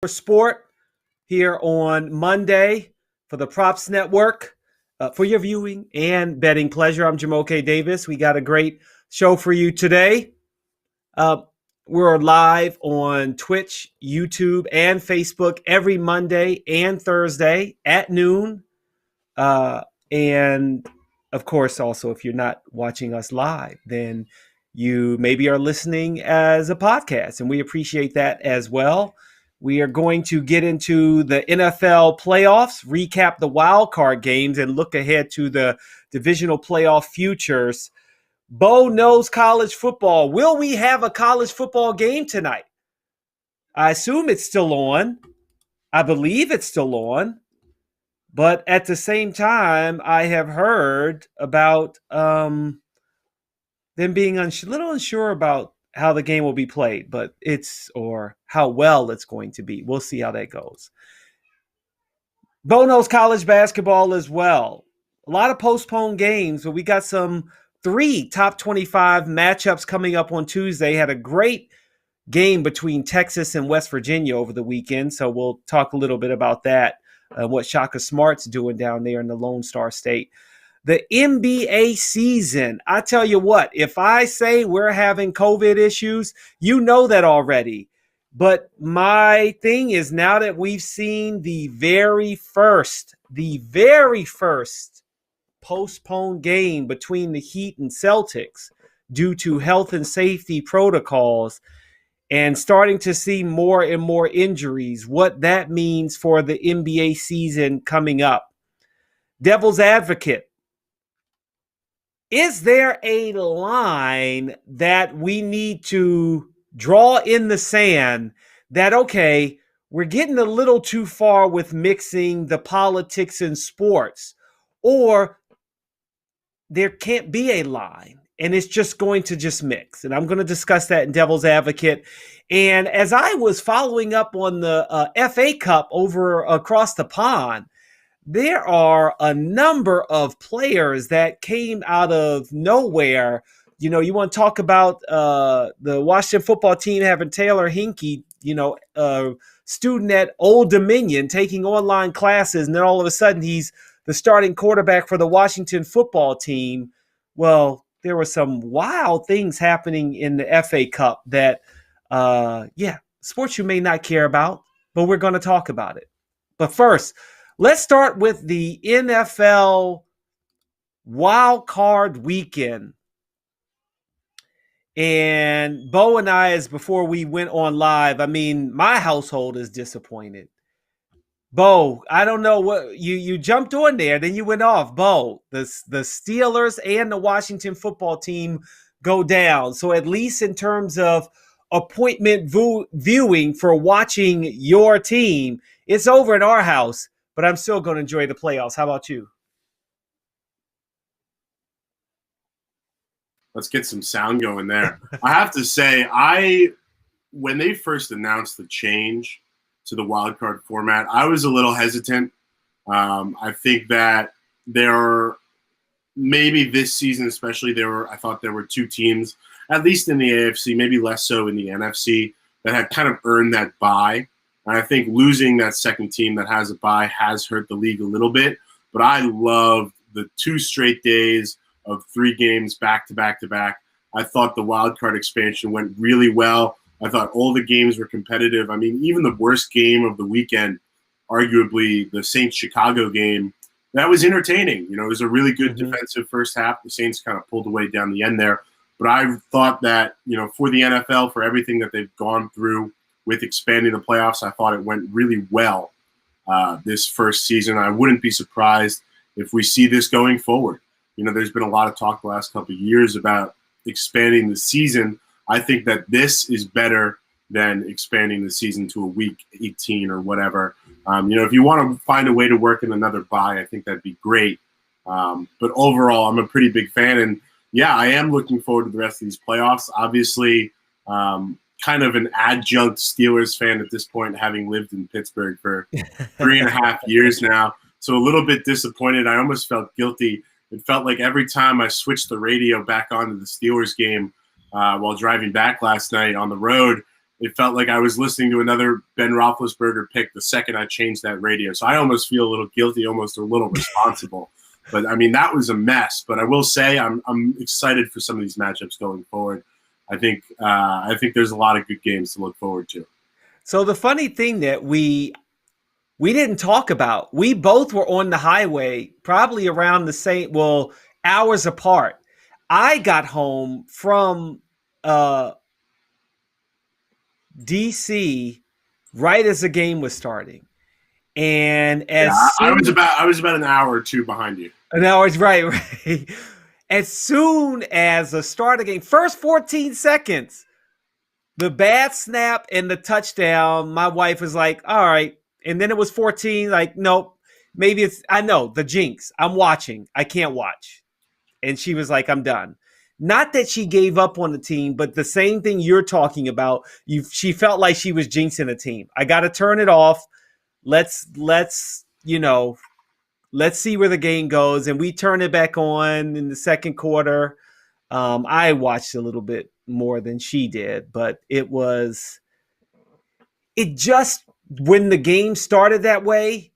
for sport here on Monday for the Props Network for your viewing and betting pleasure. I'm Jumoke Davis. We got a great show for you today. We're live on Twitch, YouTube, and Facebook every Monday and Thursday at noon. And of course, also, if you're not watching us live, then you maybe are listening as a podcast, and we appreciate that as well. We are going to get into the NFL playoffs, recap the wild card games, and look ahead to the divisional playoff futures. Bo knows college football. Will we have a college football game tonight? I assume it's still on. I believe it's still on. But at the same time, I have heard about them being a little unsure about how the game will be played, or how well it's going to be. We'll see how that goes. Bo knows college basketball as well. A lot of postponed games, but we got some 3 top 25 matchups coming up on Tuesday. Had a great game between Texas and West Virginia over the weekend, so we'll talk a little bit about that, what Shaka Smart's doing down there in the Lone Star State. The NBA season, I tell you what, if I say we're having COVID issues, you know that already. But my thing is, now that we've seen the very first postponed game between the Heat and Celtics due to health and safety protocols, and starting to see more and more injuries, what that means for the NBA season coming up. Devil's advocate. Is there a line that we need to draw in the sand that, okay, we're getting a little too far with mixing the politics and sports, or there can't be a line and it's just going to just mix? And I'm going to discuss that in Devil's Advocate. And as I was following up on the FA Cup over across the pond, there are a number of players that came out of nowhere. You know, you want to talk about the Washington football team having Taylor Hinkie, a student at Old Dominion taking online classes, and then all of a sudden he's the starting quarterback for the Washington football team. Well, there were some wild things happening in the FA Cup that, sports you may not care about, but we're going to talk about it. But first, let's start with the NFL wild card weekend. And Bo and I, as before we went on live, my household is disappointed. Bo, I don't know what you jumped on there, then you went off. Bo, the Steelers and the Washington football team go down. So at least in terms of appointment viewing for watching your team, it's over in our house. But I'm still going to enjoy the playoffs. How about you? Let's get some sound going there. I have to say, when they first announced the change to the wildcard format, I was a little hesitant. I think that maybe this season especially, I thought there were 2 teams, at least in the AFC, maybe less so in the NFC, that had kind of earned that bye. And I think losing that second team that has a bye has hurt the league a little bit. But I love the 2 straight days of 3 games back to back to back. I thought the wild card expansion went really well. I thought all the games were competitive. Even the worst game of the weekend, arguably the Saints-Chicago game, that was entertaining. It was a really good defensive first half. The Saints kind of pulled away down the end there. But I thought that, for the NFL, for everything that they've gone through with expanding the playoffs, I thought it went really well this first season. I wouldn't be surprised if we see this going forward. There's been a lot of talk the last couple of years about expanding the season. I think that this is better than expanding the season to a week 18 or whatever. If you want to find a way to work in another bye, I think that'd be great. But overall, I'm a pretty big fan. And yeah, I am looking forward to the rest of these playoffs. Obviously, kind of an adjunct Steelers fan at this point, having lived in Pittsburgh for 3.5 years now. So a little bit disappointed. I almost felt guilty. It felt like every time I switched the radio back onto the Steelers game while driving back last night on the road, it felt like I was listening to another Ben Roethlisberger pick the second I changed that radio. So I almost feel a little guilty, almost a little responsible. But I mean, that was a mess. But I will say I'm excited for some of these matchups going forward. I think there's a lot of good games to look forward to. So the funny thing that we didn't talk about, we both were on the highway, probably around the same, hours apart. I got home from DC right as the game was starting. And I was about an hour or two behind you. An hour, right. As soon as the start of the game, first 14 seconds, the bad snap and the touchdown, my wife was like, all right. And then it was 14, like, nope, maybe I know, the jinx. I'm watching. I can't watch. And she was like, I'm done. Not that she gave up on the team, but the same thing you're talking about. She felt like she was jinxing the team. I got to turn it off. Let's see where the game goes. And we turn it back on in the second quarter. I watched a little bit more than she did, but when the game started that way,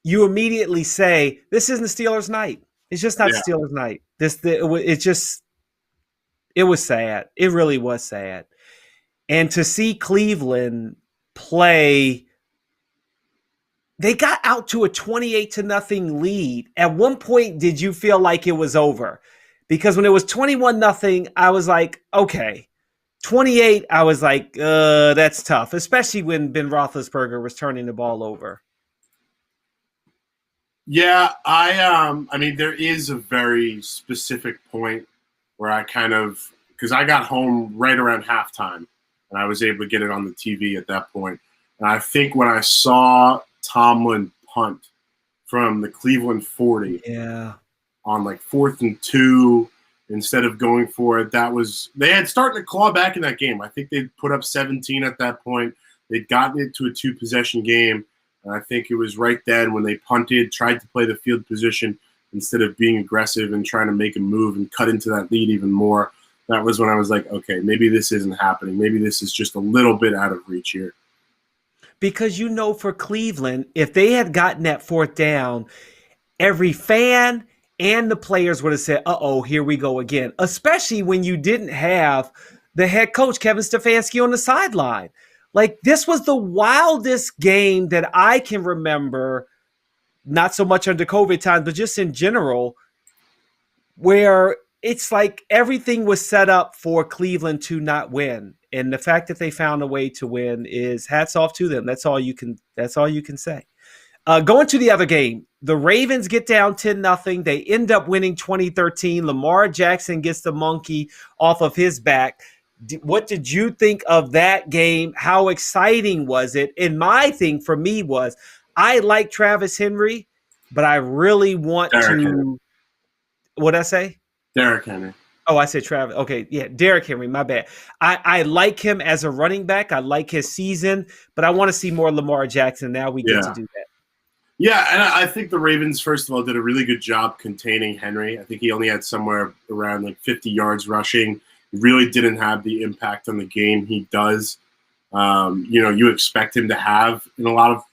you immediately say, this isn't Steelers night. It's just not Steelers night. It was sad. It really was sad. And to see Cleveland play, they got out to a 28-0 lead. At one point, did you feel like it was over? Because when it was 21-0, I was like, okay. 28, I was like, that's tough, especially when Ben Roethlisberger was turning the ball over. Yeah, I mean, there is a very specific point where I because I got home right around halftime, and I was able to get it on the TV at that point. And I think when I saw Tomlin punt from the Cleveland 40 on like 4th and 2, instead of going for it, they had started to claw back in that game. I think they'd put up 17 at that point. They'd gotten it to a 2-possession game. And I think it was right then when they punted, tried to play the field position instead of being aggressive and trying to make a move and cut into that lead even more. That was when I was like, okay, maybe this isn't happening. Maybe this is just a little bit out of reach here. Because for Cleveland, if they had gotten that 4th down, every fan and the players would have said, uh-oh, here we go again, especially when you didn't have the head coach, Kevin Stefanski, on the sideline. Like, this was the wildest game that I can remember, not so much under COVID times, but just in general, where it's like everything was set up for Cleveland to not win. And the fact that they found a way to win is hats off to them. That's all you can say. Going to the other game, the Ravens get down 10-0. They end up winning 2013. Lamar Jackson gets the monkey off of his back. What did you think of that game? How exciting was it? And my thing for me was, I like Travis Henry, but I really want to – what'd I say? Derrick Henry. Oh, I said Travis. Okay, yeah, Derrick Henry, my bad. I like him as a running back. I like his season, but I want to see more Lamar Jackson. Now we get to do that. Yeah, and I think the Ravens, first of all, did a really good job containing Henry. I think he only had somewhere around like 50 yards rushing. Really didn't have the impact on the game he does. You expect him to have in a lot of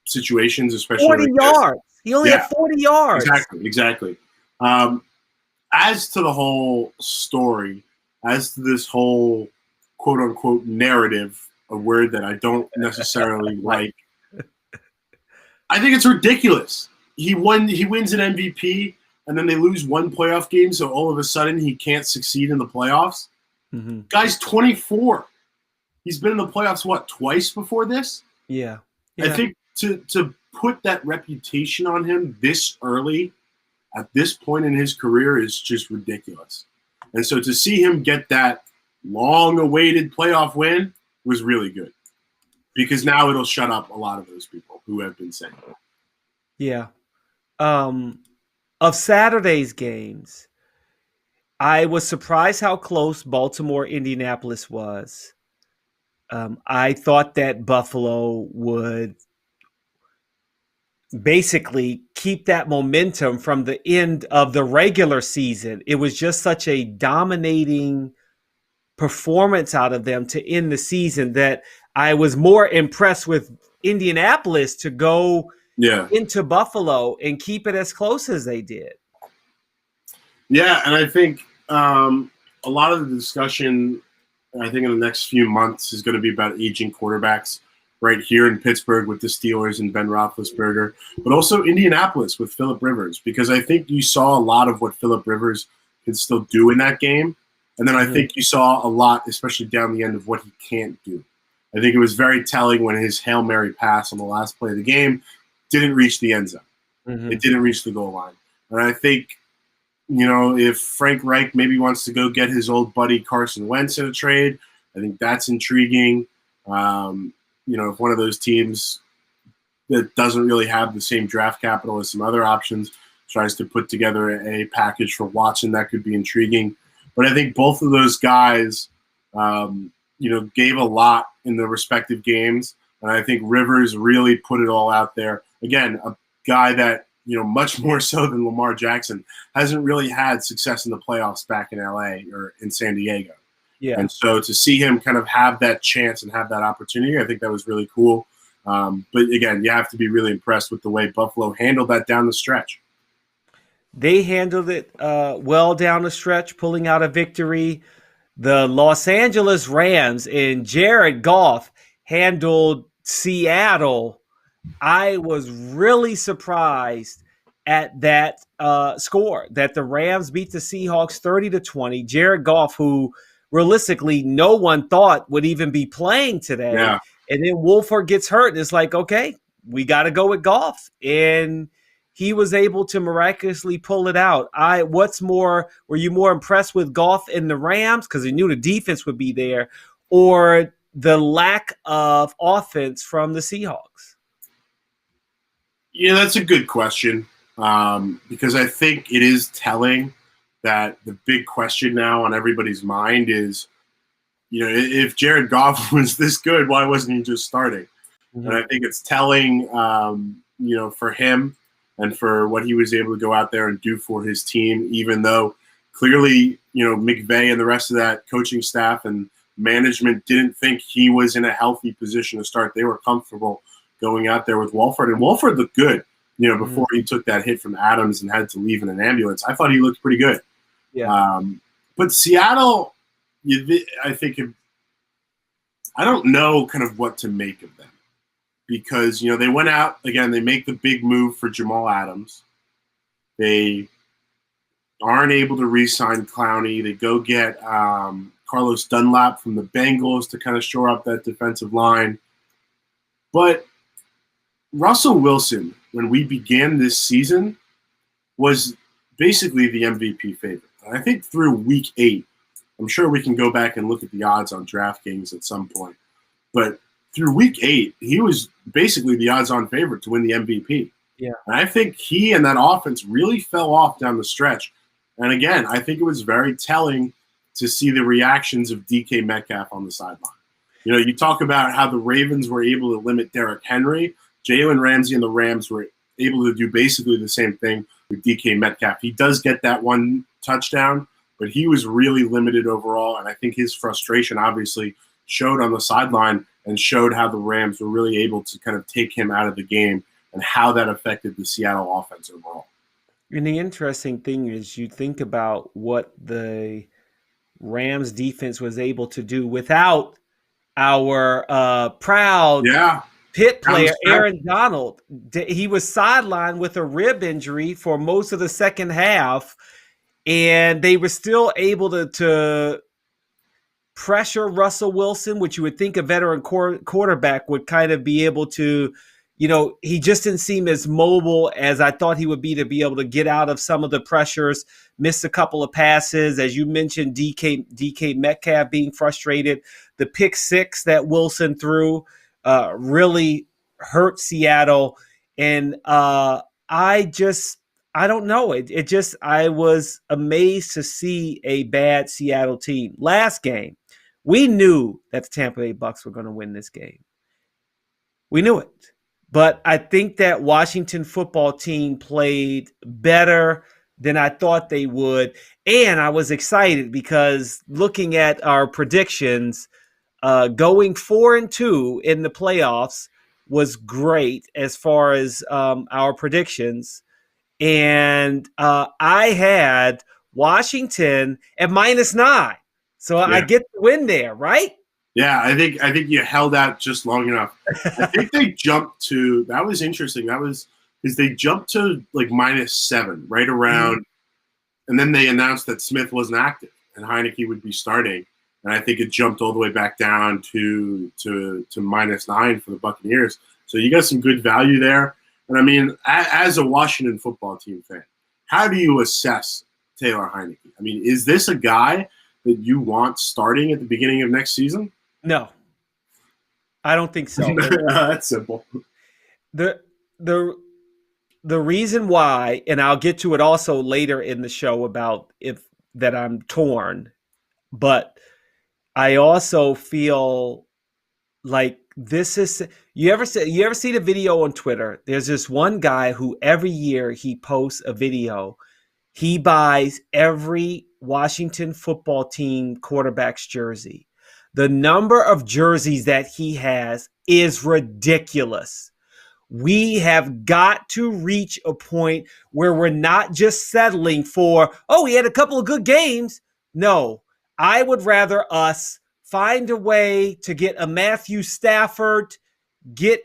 situations, especially 40 yards. He only had 40 yards. Exactly. As to the whole story, as to this whole quote unquote narrative, a word that I don't necessarily like, I think it's ridiculous. He wins an MVP, and then they lose one playoff game, so all of a sudden he can't succeed in the playoffs. Mm-hmm. Guy's 24. He's been in the playoffs, twice before this? Yeah. I think to put that reputation on him this early at this point in his career is just ridiculous. And so to see him get that long-awaited playoff win was really good, because now it'll shut up a lot of those people who have been saying that. Yeah. Of Saturday's games, I was surprised how close Baltimore-Indianapolis was. I thought that Buffalo would basically keep that momentum from the end of the regular season. It was just such a dominating performance out of them to end the season that I was more impressed with Indianapolis to go into Buffalo and keep it as close as they did. Yeah, and I think a lot of the discussion, I think in the next few months, is going to be about aging quarterbacks right here in Pittsburgh with the Steelers and Ben Roethlisberger, but also Indianapolis with Phillip Rivers, because I think you saw a lot of what Phillip Rivers can still do in that game. And then I think you saw a lot, especially down the end, of what he can't do. I think it was very telling when his Hail Mary pass on the last play of the game didn't reach the end zone. It didn't reach the goal line. And I think, if Frank Reich maybe wants to go get his old buddy Carson Wentz in a trade, I think that's intriguing. If one of those teams that doesn't really have the same draft capital as some other options tries to put together a package for Watson, that could be intriguing. But I think both of those guys, gave a lot in their respective games. And I think Rivers really put it all out there. Again, a guy that, much more so than Lamar Jackson, hasn't really had success in the playoffs back in LA or in San Diego. Yeah. And so to see him kind of have that chance and have that opportunity, I think that was really cool. But again, you have to be really impressed with the way Buffalo handled that down the stretch. They handled it well down the stretch, pulling out a victory. The Los Angeles Rams and Jared Goff handled Seattle. I was really surprised at that score, that the Rams beat the Seahawks 30-20. Jared Goff, who realistically no one thought would even be playing today. Yeah. And then Wolford gets hurt, and it's like, okay, we got to go with Goff. And he was able to miraculously pull it out. Were you more impressed with Goff and the Rams because you knew the defense would be there, or the lack of offense from the Seahawks? Yeah, that's a good question, because I think it is telling that the big question now on everybody's mind is, if Jared Goff was this good, why wasn't he just starting? And I think it's telling, for him and for what he was able to go out there and do for his team, even though clearly, McVay and the rest of that coaching staff and management didn't think he was in a healthy position to start. They were comfortable going out there with Wolford. And Wolford looked good, before he took that hit from Adams and had to leave in an ambulance. I thought he looked pretty good. Yeah. But Seattle, I think, I don't know kind of what to make of them, because, they went out, again, they make the big move for Jamal Adams. They aren't able to re-sign Clowney. They go get Carlos Dunlap from the Bengals to kind of shore up that defensive line. But Russell Wilson, when we began this season, was basically the MVP favorite. And I think through week 8, I'm sure we can go back and look at the odds on DraftKings at some point. But through week 8, he was basically the odds-on favorite to win the MVP. Yeah. And I think he and that offense really fell off down the stretch. And again, I think it was very telling to see the reactions of DK Metcalf on the sideline. You talk about how the Ravens were able to limit Derrick Henry. Jalen Ramsey and the Rams were able to do basically the same thing with DK Metcalf. He does get that one touchdown, but he was really limited overall. And I think his frustration obviously showed on the sideline and showed how the Rams were really able to kind of take him out of the game and how that affected the Seattle offense overall. And the interesting thing is you think about what the Rams defense was able to do without our proud pit player, Aaron Donald. He was sidelined with a rib injury for most of the second half, and they were still able to pressure Russell Wilson, which you would think a veteran quarterback would kind of be able to, he just didn't seem as mobile as I thought he would be to be able to get out of some of the pressures, missed a couple of passes. As you mentioned, DK Metcalf being frustrated. The pick 6 that Wilson threw really hurt Seattle. And I don't know. I was amazed to see a bad Seattle team. Last game, we knew that the Tampa Bay Bucks were going to win this game. We knew it. But I think that Washington football team played better than I thought they would. And I was excited because looking at our predictions, going 4-2 in the playoffs was great as far as our predictions. And I had Washington at -9. So I Yeah. get the win there, right? Yeah, I think you held out just long enough. I think they jumped to that was interesting. That was because they jumped to like -7 right around, and then they announced that Smith wasn't active and Heineke would be starting. And I think it jumped all the way back down to -9 for the Buccaneers. So you got some good value there. And I mean, as a Washington football team fan, how do you assess Taylor Heineke? I mean, is this a guy that you want starting at the beginning of next season? No, I don't think so. That's simple. The the the reason why, and I'll get to it also later in the show about if that I'm torn, but I also feel like this is you ever see the video on Twitter? There's this one guy who every year he posts a video. He buys every Washington football team quarterback's jersey. The number of jerseys that he has is ridiculous. We have got to reach a point where we're not just settling for, oh, he had a couple of good games. No, I would rather us find a way to get a Matthew Stafford, get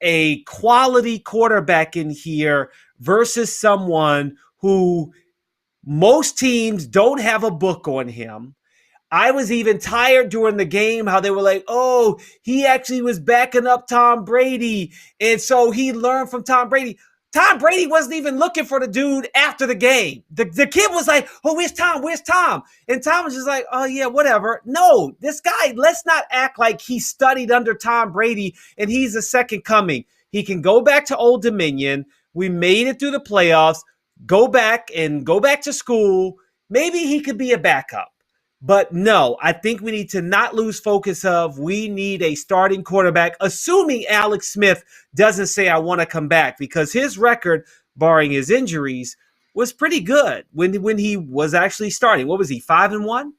a quality quarterback in here versus someone who most teams don't have a book on him. I was even tired during the game how they were like, oh, he actually was backing up Tom Brady. And so he learned from Tom Brady. Tom Brady wasn't even looking for the dude after the game. The kid was like, oh, where's Tom? Where's Tom? And Tom was just like, oh, yeah, whatever. No, this guy, let's not act like he studied under Tom Brady and he's the second coming. He can go back to Old Dominion. We made it through the playoffs. Go back to school. Maybe he could be a backup. But no, I think we need to not lose focus of we need a starting quarterback, assuming Alex Smith doesn't say I want to come back, because his record, barring his injuries, was pretty good when he was actually starting. What was he, 5-1?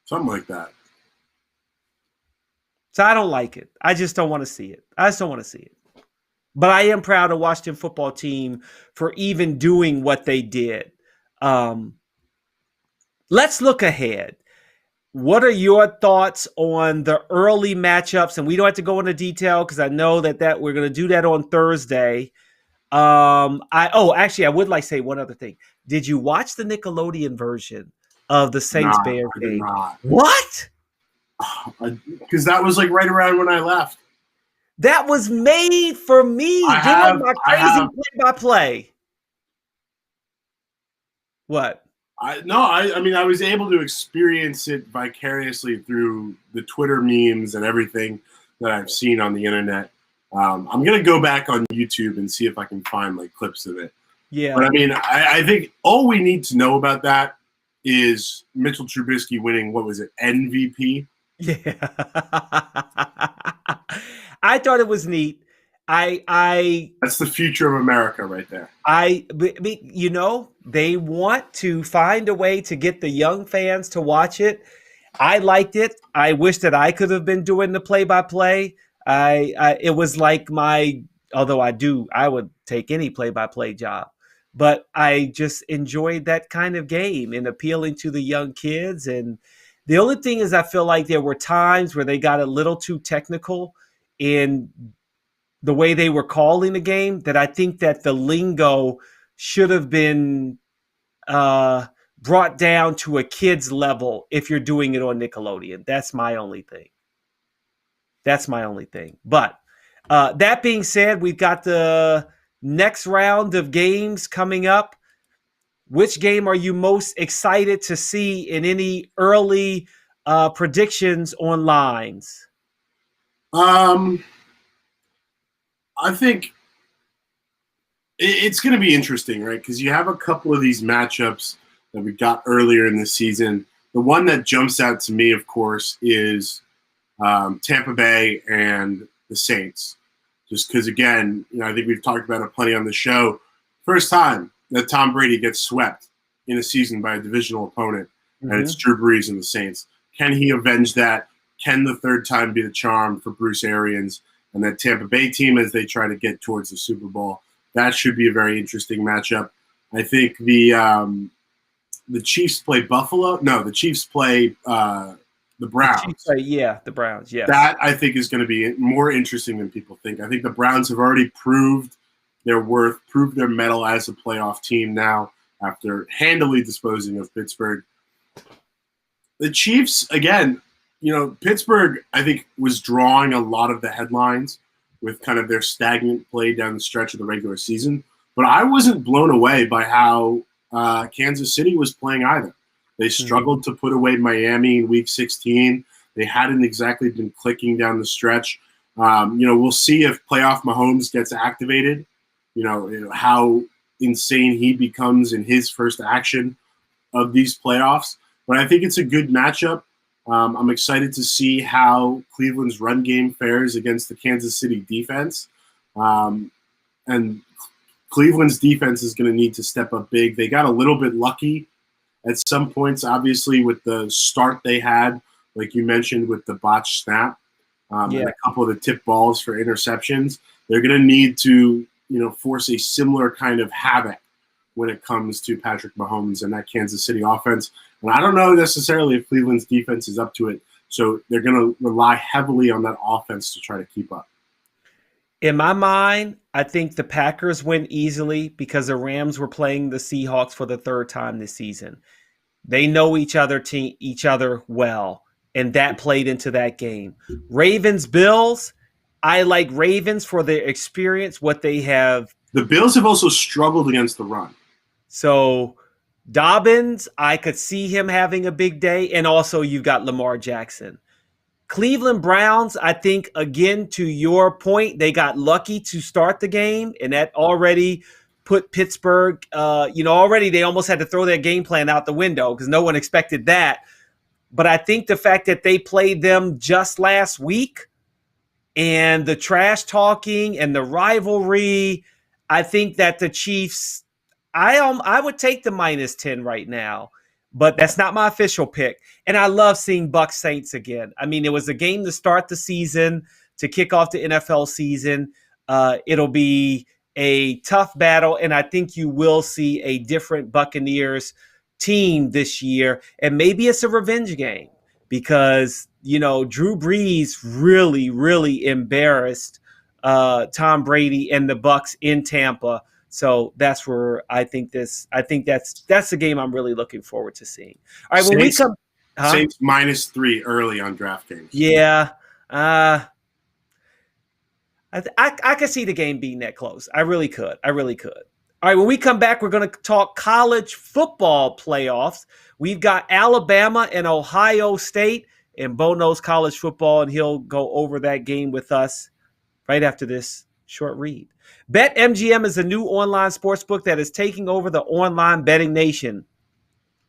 Something like that. So I don't like it. I just don't want to see it. I just don't want to see it. But I am proud of Washington football team for even doing what they did. Let's look ahead. What are your thoughts on the early matchups? And we don't have to go into detail because I know that we're going to do that on Thursday. I would like to say one other thing. Did you watch the Nickelodeon version of the Saints Bears game? I did not. What? Because that was like right around when I left. That was made for me. Doing my crazy play-by-play. What? I mean, I was able to experience it vicariously through the Twitter memes and everything that I've seen on the internet. I'm going to go back on YouTube and see if I can find like clips of it. Yeah. But I mean, I think all we need to know about that is Mitchell Trubisky winning, what was it, MVP? Yeah. I thought it was neat. That's the future of America right there. They want to find a way to get the young fans to watch it. I liked it. I wish that I could have been doing the play-by-play. It was like although I would take any play-by-play job, but I just enjoyed that kind of game and appealing to the young kids. And the only thing is I feel like there were times where they got a little too technical in the way they were calling the game, that I think that the lingo should have been brought down to a kid's level if you're doing it on Nickelodeon. That's my only thing. But that being said, we've got the next round of games coming up. Which game are you most excited to see in any early predictions on lines? I think it's going to be interesting, right? Because you have a couple of these matchups that we got earlier in the season. The one that jumps out to me, of course, is Tampa Bay and the Saints. Just because, again, I think we've talked about it plenty on the show. First time that Tom Brady gets swept in a season by a divisional opponent, and it's Mm-hmm. Drew Brees and the Saints. Can he avenge that? Can the third time be the charm for Bruce Arians and that Tampa Bay team as they try to get towards the Super Bowl? That should be a very interesting matchup. I think the Chiefs play Buffalo. No, the Chiefs play the Browns. The Browns. Yes. That I think is going to be more interesting than people think. I think the Browns have already proved their worth, proved their mettle as a playoff team now after handily disposing of Pittsburgh. The Chiefs, again, Pittsburgh, I think, was drawing a lot of the headlines with kind of their stagnant play down the stretch of the regular season. But I wasn't blown away by how Kansas City was playing either. They struggled to put away Miami in Week 16. They hadn't exactly been clicking down the stretch. We'll see if playoff Mahomes gets activated, how insane he becomes in his first action of these playoffs. But I think it's a good matchup. I'm excited to see how Cleveland's run game fares against the Kansas City defense. And Cleveland's defense is going to need to step up big. They got a little bit lucky at some points, obviously, with the start they had, like you mentioned, with the botched snap and a couple of the tip balls for interceptions. They're going to need to, force a similar kind of havoc when it comes to Patrick Mahomes and that Kansas City offense. And I don't know necessarily if Cleveland's defense is up to it. So they're going to rely heavily on that offense to try to keep up. In my mind, I think the Packers win easily because the Rams were playing the Seahawks for the third time this season. They know each other well, and that played into that game. Ravens, Bills, I like Ravens for their experience, what they have. The Bills have also struggled against the run. So Dobbins, I could see him having a big day, and also you've got Lamar Jackson. Cleveland Browns, I think, again, to your point, they got lucky to start the game, and that already put Pittsburgh, already they almost had to throw their game plan out the window because no one expected that. But I think the fact that they played them just last week and the trash talking and the rivalry, I think that the Chiefs, I would take the -10 right now. But that's not my official pick. And I love seeing Bucs Saints again. I mean, it was a game to start the season, to kick off the NFL season. It'll be a tough battle, and I think you will see a different Buccaneers team this year. And maybe it's a revenge game because, Drew Brees really, really embarrassed Tom Brady and the Bucs in Tampa. So that's where I think that's the game I'm really looking forward to seeing. All right, when we come, Saints -3 early on DraftKings. Yeah, I could see the game being that close. I really could. All right, when we come back, we're going to talk college football playoffs. We've got Alabama and Ohio State, and Bo knows college football, and he'll go over that game with us right after this short read. BetMGM is a new online sportsbook that is taking over the online betting nation.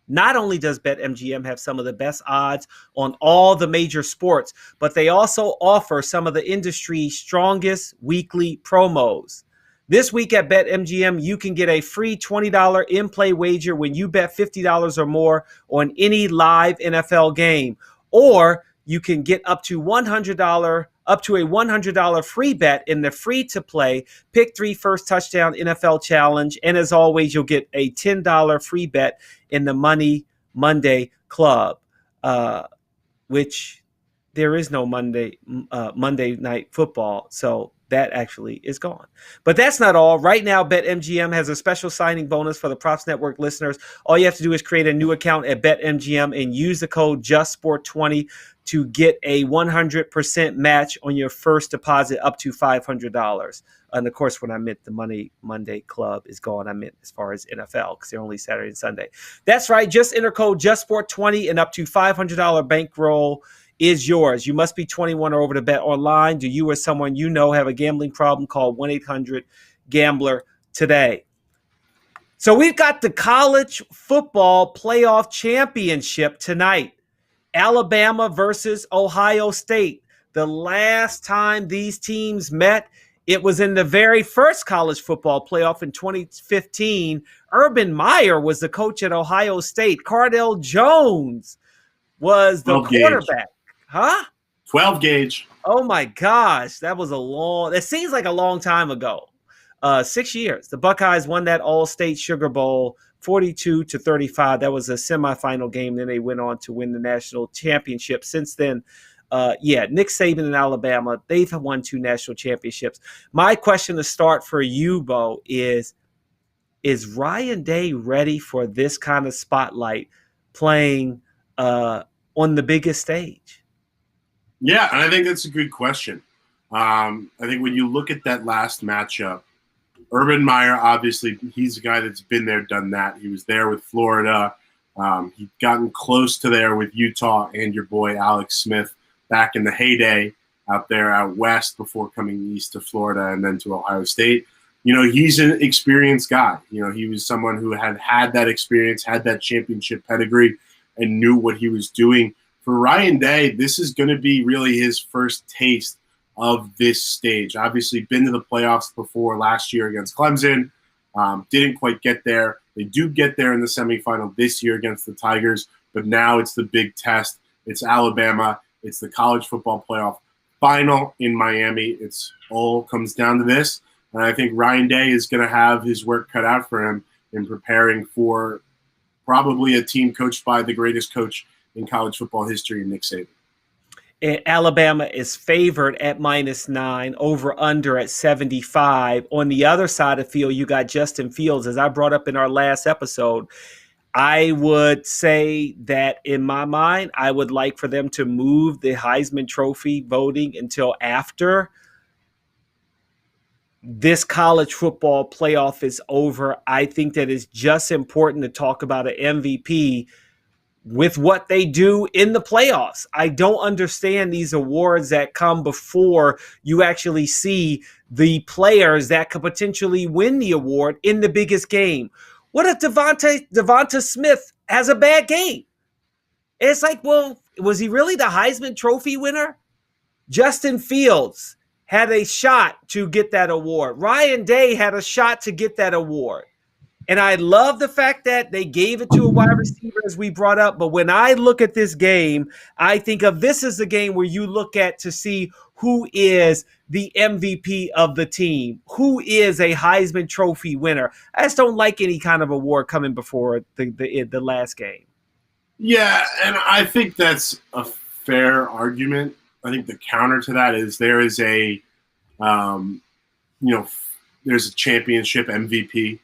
Not only does BetMGM have some of the best odds on all the major sports, but they also offer some of the industry's strongest weekly promos. This week at BetMGM, you can get a free $20 in-play wager when you bet $50 or more on any live NFL game. Or you can get up to a $100 free bet in the free-to-play Pick 3 First Touchdown NFL Challenge. And as always, you'll get a $10 free bet in the Money Monday Club, which there is no Monday Night Football, so that actually is gone. But that's not all. Right now, BetMGM has a special signing bonus for the Props Network listeners. All you have to do is create a new account at BetMGM and use the code JustSport20 to get a 100% match on your first deposit up to $500. And of course, when I meant the Money Monday Club is gone, I meant as far as NFL because they're only Saturday and Sunday. That's right. Just enter code JustSport20 and up to $500 bankroll is yours. You must be 21 or over to bet online. Do you or someone you know have a gambling problem? Call 1-800-GAMBLER today. So we've got the college football playoff championship tonight. Alabama versus Ohio State. The last time these teams met, It was in the very first college football playoff in 2015. Urban Meyer was the coach at Ohio State. Cardell Jones was the 12 gauge. quarterback. Huh? 12 gauge. Oh my gosh, it seems like a long time ago. 6 years. The Buckeyes won that All-State Sugar Bowl 42-35. That was a semifinal game. Then they went on to win the national championship. Since then, Nick Saban in Alabama, they've won 2 national championships. My question to start for you, Bo, is Ryan Day ready for this kind of spotlight playing on the biggest stage? Yeah, and I think that's a good question. I think when you look at that last matchup, Urban Meyer, obviously, he's a guy that's been there, done that. He was there with Florida. He'd gotten close to there with Utah and your boy Alex Smith back in the heyday out there out west before coming east to Florida and then to Ohio State. He's an experienced guy. He was someone who had that experience, had that championship pedigree, and knew what he was doing. For Ryan Day, this is going to be really his first taste of this stage. Obviously, been to the playoffs before last year against Clemson. Didn't quite get there. They do get there in the semifinal this year against the Tigers, but now it's the big test. It's Alabama. It's the college football playoff final in Miami. It's all comes down to this. And I think Ryan Day is going to have his work cut out for him in preparing for probably a team coached by the greatest coach in college football history, Nick Saban. And Alabama is favored at -9, over under at 75. On the other side of the field, you got Justin Fields. As I brought up in our last episode, I would say that in my mind, I would like for them to move the Heisman Trophy voting until after this college football playoff is over. I think that it's just important to talk about an MVP with what they do in the playoffs. I don't understand these awards that come before you actually see the players that could potentially win the award in the biggest game. What if Devonta Smith has a bad game? It's like, well, was he really the Heisman Trophy winner? Justin Fields had a shot to get that award. Ryan Day had a shot to get that award. And I love the fact that they gave it to a wide receiver, as we brought up. But when I look at this game, I think of this as the game where you look at to see who is the MVP of the team, who is a Heisman Trophy winner. I just don't like any kind of award coming before the last game. Yeah, and I think that's a fair argument. I think the counter to that is there is there's a championship MVP.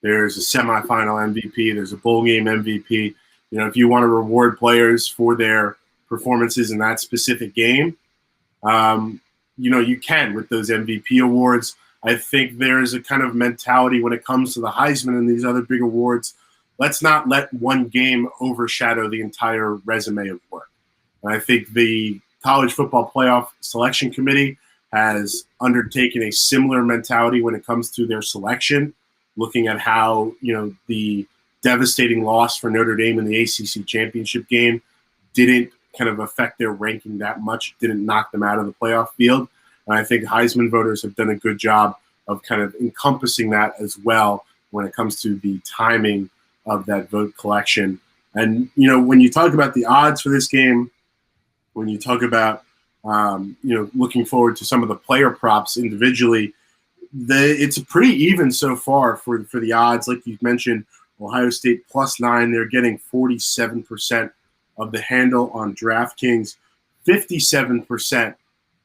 There's a semifinal MVP. There's a bowl game MVP. If you want to reward players for their performances in that specific game, you can with those MVP awards. I think there's a kind of mentality when it comes to the Heisman and these other big awards. Let's not let one game overshadow the entire resume of work. And I think the College Football Playoff Selection Committee has undertaken a similar mentality when it comes to their selection, looking at how, the devastating loss for Notre Dame in the ACC championship game didn't kind of affect their ranking that much, didn't knock them out of the playoff field. And I think Heisman voters have done a good job of kind of encompassing that as well when it comes to the timing of that vote collection. And, when you talk about the odds for this game, when you talk about, looking forward to some of the player props individually, it's pretty even so far for the odds. Like you mentioned, Ohio State +9, they're getting 47% of the handle on DraftKings, 57%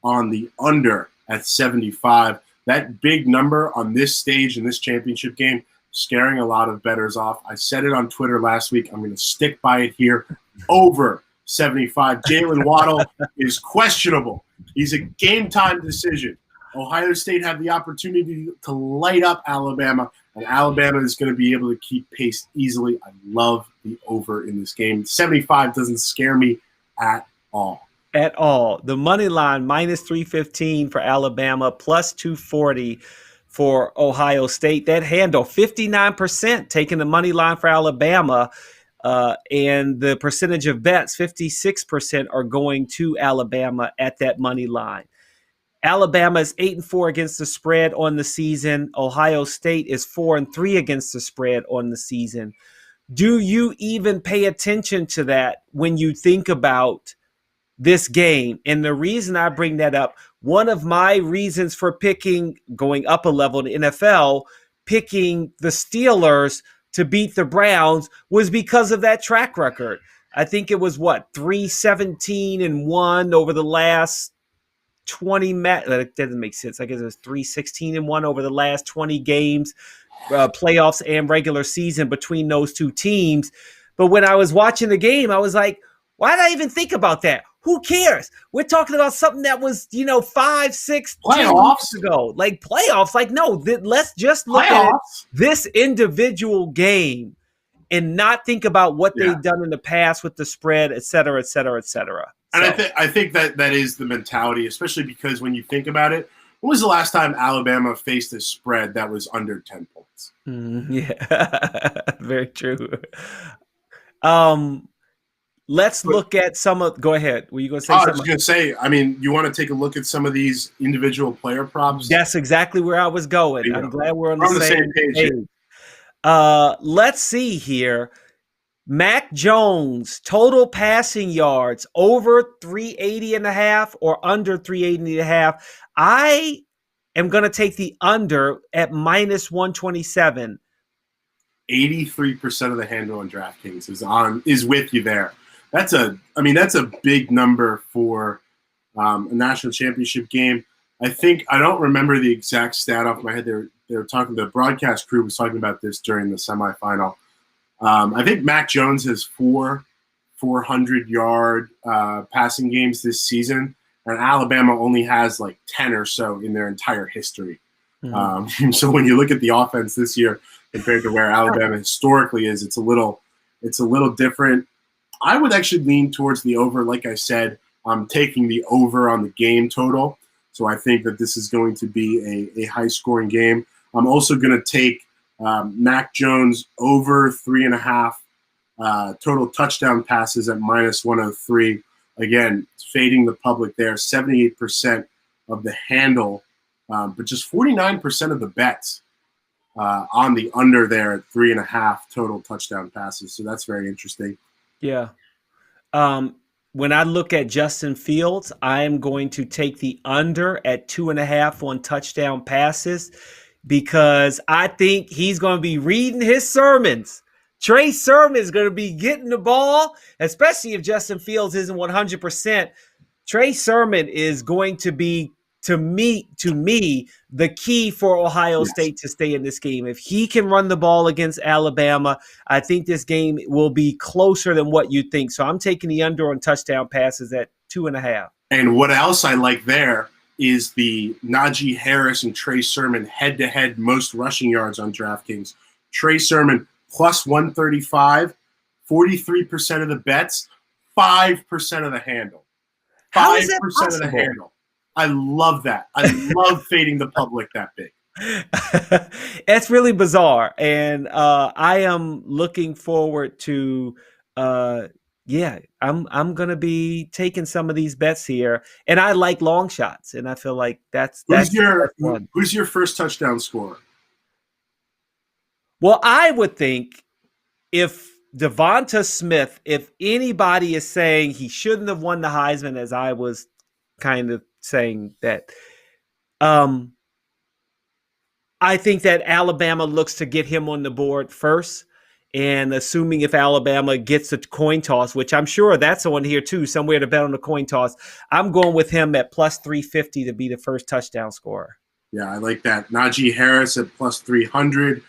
on the under at 75. That big number on this stage in this championship game, scaring a lot of bettors off. I said it on Twitter last week. I'm going to stick by it here. Over 75. Jalen Waddle is questionable. He's a game-time decision. Ohio State had the opportunity to light up Alabama, and Alabama is going to be able to keep pace easily. I love the over in this game. 75 doesn't scare me at all. At all. The money line, -315 for Alabama, +240 for Ohio State. That handle, 59% taking the money line for Alabama. And the percentage of bets, 56% are going to Alabama at that money line. Alabama is 8-4 against the spread on the season. Ohio State is 4-3 against the spread on the season. Do you even pay attention to that when you think about this game? And the reason I bring that up, one of my reasons for picking, going up a level in the NFL, picking the Steelers to beat the Browns was because of that track record. I think it was 3-17-1 over the last 20 that doesn't make sense. I guess it was 3-16-1 over the last 20 games, playoffs and regular season between those two teams. But when I was watching the game, I was like, why did I even think about that? Who cares? We're talking about something that was, 5, 6, 10 years ago. Like playoffs. Like, no, let's just look at this individual game and not think about what they've done in the past with the spread, et cetera, et cetera, et cetera. And I think that is the mentality, especially because when you think about it, when was the last time Alabama faced a spread that was under 10 points? Yeah, very true. Let's look at some of – go ahead. Were you going to say something? I was going to say, you want to take a look at some of these individual player props? That's exactly where I was going. I'm glad we're on the same page. Let's see here. Mac Jones, total passing yards, over 380.5 or under 380.5. I am going to take the under at -127. 83% of the handle on DraftKings is with you there. That's a big number for a national championship game. I don't remember the exact stat off my head. They were talking. The broadcast crew was talking about this during the semifinal. I think Mac Jones has 400-yard passing games this season, and Alabama only has like 10 or so in their entire history. Mm-hmm. So when you look at the offense this year compared to where Alabama historically is, it's a little different. I would actually lean towards the over. Like I said, I'm taking the over on the game total. So I think that this is going to be a high-scoring game. I'm also going to take Mac Jones over 3.5 total touchdown passes at -103. Again, fading the public there. 78% of the handle, but just 49% of the bets on the under there at 3.5 total touchdown passes. So that's very interesting. Yeah. When I look at Justin Fields, I am going to take the under at 2.5 on touchdown passes because I think he's going to be reading his sermons. Trey Sermon is going to be getting the ball, especially if Justin Fields isn't 100%. Trey Sermon is going to be, to me, the key for Ohio State to stay in this game. If he can run the ball against Alabama, I think this game will be closer than what you think. So I'm taking the under on touchdown passes at 2.5. And what else I like there is the Najee Harris and Trey Sermon head-to-head most rushing yards on DraftKings. Trey Sermon plus 135, 43% of the bets, 5% of the handle. 5% of the handle. I love that. I love fading the public that big. It's really bizarre. And I am looking forward to I'm going to be taking some of these bets here. And I like long shots. And I feel like that's who's your first touchdown scorer? Well, I would think if Devonta Smith, if anybody is saying he shouldn't have won the Heisman, as I was kind of saying that, I think that Alabama looks to get him on the board first. And assuming if Alabama gets a coin toss, which I'm sure that's on here too, somewhere to bet on the coin toss, I'm going with him at plus 350 to be the first touchdown scorer. Yeah, I like that. Najee Harris at plus 300.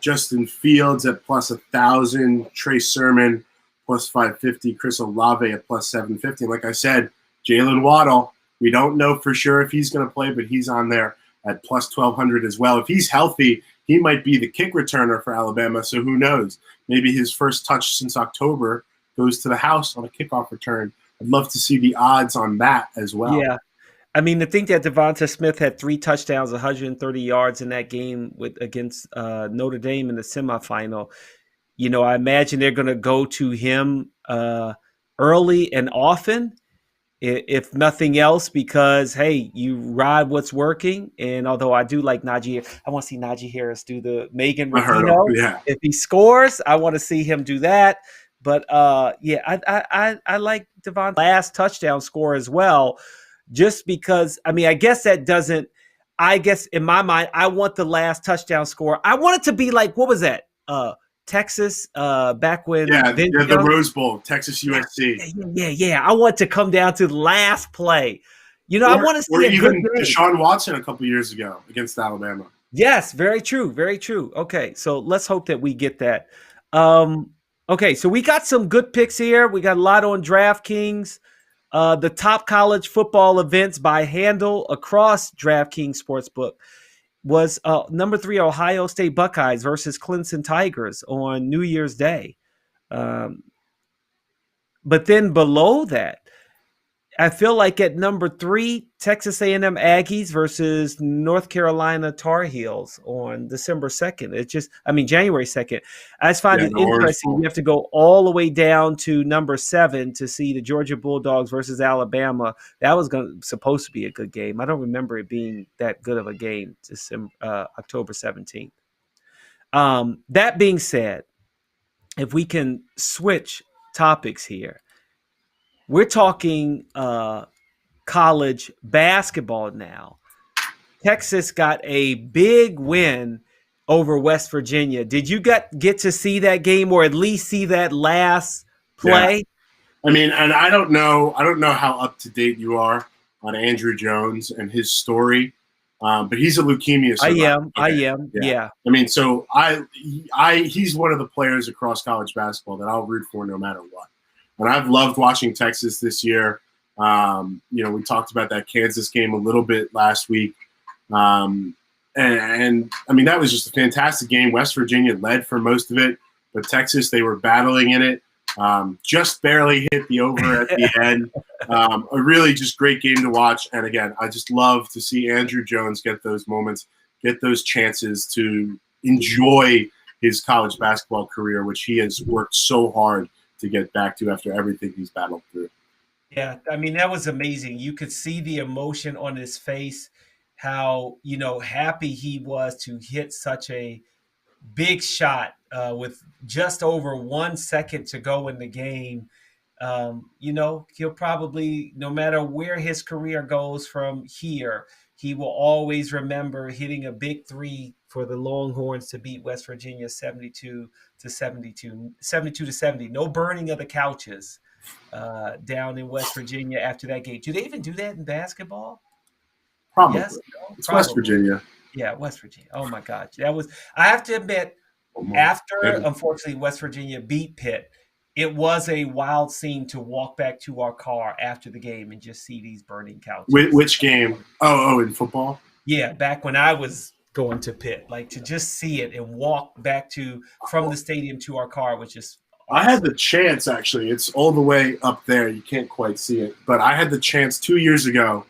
Justin Fields at plus 1,000. Trey Sermon plus 550. Chris Olave at plus 750. Like I said, Jalen Waddle, we don't know for sure if he's going to play, but he's on there at plus 1,200 as well. If he's healthy, he might be the kick returner for Alabama, so who knows? Maybe his first touch since October goes to the house on a kickoff return. I'd love to see the odds on that as well. Yeah. I mean, to think that Devonta Smith had 3 touchdowns, 130 yards in that game against Notre Dame in the semifinal, I imagine they're going to go to him early and often. if nothing else, because hey, you ride what's working. And although I do like Najee, I want to see Najee Harris do the Megan I heard him. Rapinoe. Yeah. If he scores, I want to see him do that. But yeah, I like Devon last touchdown score as well, just because. I mean, I guess that doesn't. I guess in my mind, I want the last touchdown score. I want it to be like, what was that? Texas, back when Yeah, Vince the Young. Rose Bowl, Texas USC. Yeah. I want to come down to the last play. You know, I want to Or see a good even game. Deshaun Watson a couple years ago against Alabama. Yes, very true. Very true. Okay, so let's hope that we get that. Um, okay, so we got some good picks here. We got a lot on DraftKings. The top college football events by handle across DraftKings Sportsbook was number 3 Ohio State Buckeyes versus Clemson Tigers on New Year's Day. Um, but then below that, I feel like at number 3, Texas A&M Aggies versus North Carolina Tar Heels on December 2nd. It's just, I mean, January 2nd. I just find it interesting. You have to go all the way down to number 7 to see the Georgia Bulldogs versus Alabama. That was supposed to be a good game. I don't remember it being that good of a game, October 17th. That being said, if we can switch topics here, we're talking college basketball now. Texas got a big win over West Virginia. Did you get to see that game, or at least see that last play? Yeah. I mean, and I don't know how up to date you are on Andrew Jones and his story, but he's a leukemia survivor. I am. Yeah. I mean, so he's one of the players across college basketball that I'll root for no matter what. And I've loved watching Texas this year. We talked about that Kansas game a little bit last week. And I mean, that was just a fantastic game. West Virginia led for most of it, but Texas, they were battling in it. Just barely hit the over at the end. A really just great game to watch. And again, I just love to see Andrew Jones get those moments, get those chances to enjoy his college basketball career, which he has worked so hard to get back to after everything he's battled through. Yeah, I mean, that was amazing. You could see the emotion on his face, how, happy he was to hit such a big shot with just over 1 second to go in the game. He'll probably, no matter where his career goes from here, he will always remember hitting a big 3 for the Longhorns to beat West Virginia 72 to 70. No burning of the couches down in West Virginia after that game. Do they even do that in basketball? Probably. Yes, no? It's Probably. West Virginia. Yeah, West Virginia. Oh my God, I have to admit, unfortunately West Virginia beat Pitt, it was a wild scene to walk back to our car after the game and just see these burning couches. Which game? Oh, in football? Yeah, back when I was going to Pitt, like to just see it and walk back from the stadium to our car was just awesome. I had the chance, actually. It's all the way up there. You can't quite see it. But I had the chance 2 years ago,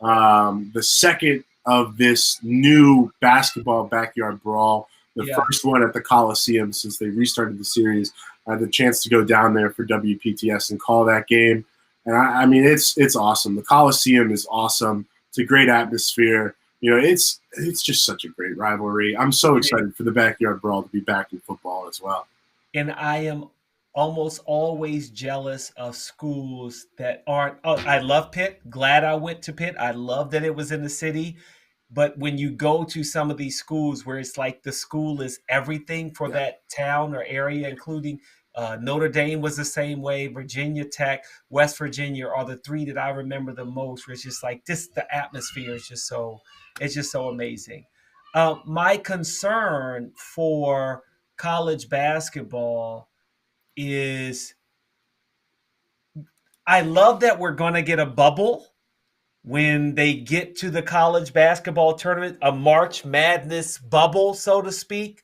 the second of this new basketball backyard brawl, the first one at the Coliseum since they restarted the series. I had the chance to go down there for WPTS and call that game. And I mean, it's awesome. The Coliseum is awesome. It's a great atmosphere. It's just such a great rivalry. I'm so excited for the backyard brawl to be back in football as well. And I am almost always jealous of schools that aren't. Oh, I love Pitt. Glad I went to Pitt. I love that it was in the city. But when you go to some of these schools where it's like the school is everything for that town or area, including Notre Dame was the same way, Virginia Tech, West Virginia are the 3 that I remember the most, where it's just like this, the atmosphere is just so amazing. My concern for college basketball is I love that we're going to get a bubble when they get to the college basketball tournament, a March Madness bubble, so to speak.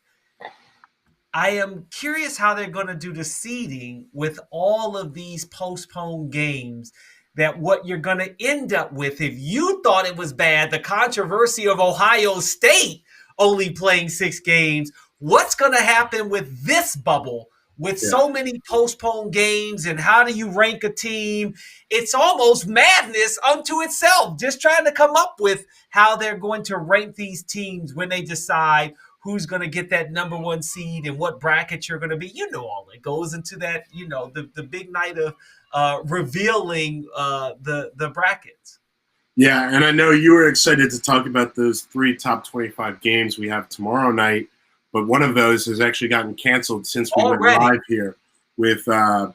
I am curious how they're going to do the seeding with all of these postponed games, that what you're going to end up with, if you thought it was bad, the controversy of Ohio State only playing 6 games, what's going to happen with this bubble with Yeah. so many postponed games and how do you rank a team? It's almost madness unto itself, just trying to come up with how they're going to rank these teams when they decide who's going to get that number one seed and what bracket you're going to be. You know, all that goes into that, the big night of revealing the brackets. Yeah, and I know you were excited to talk about those 3 top 25 games we have tomorrow night, but one of those has actually gotten canceled since we went Already. live here with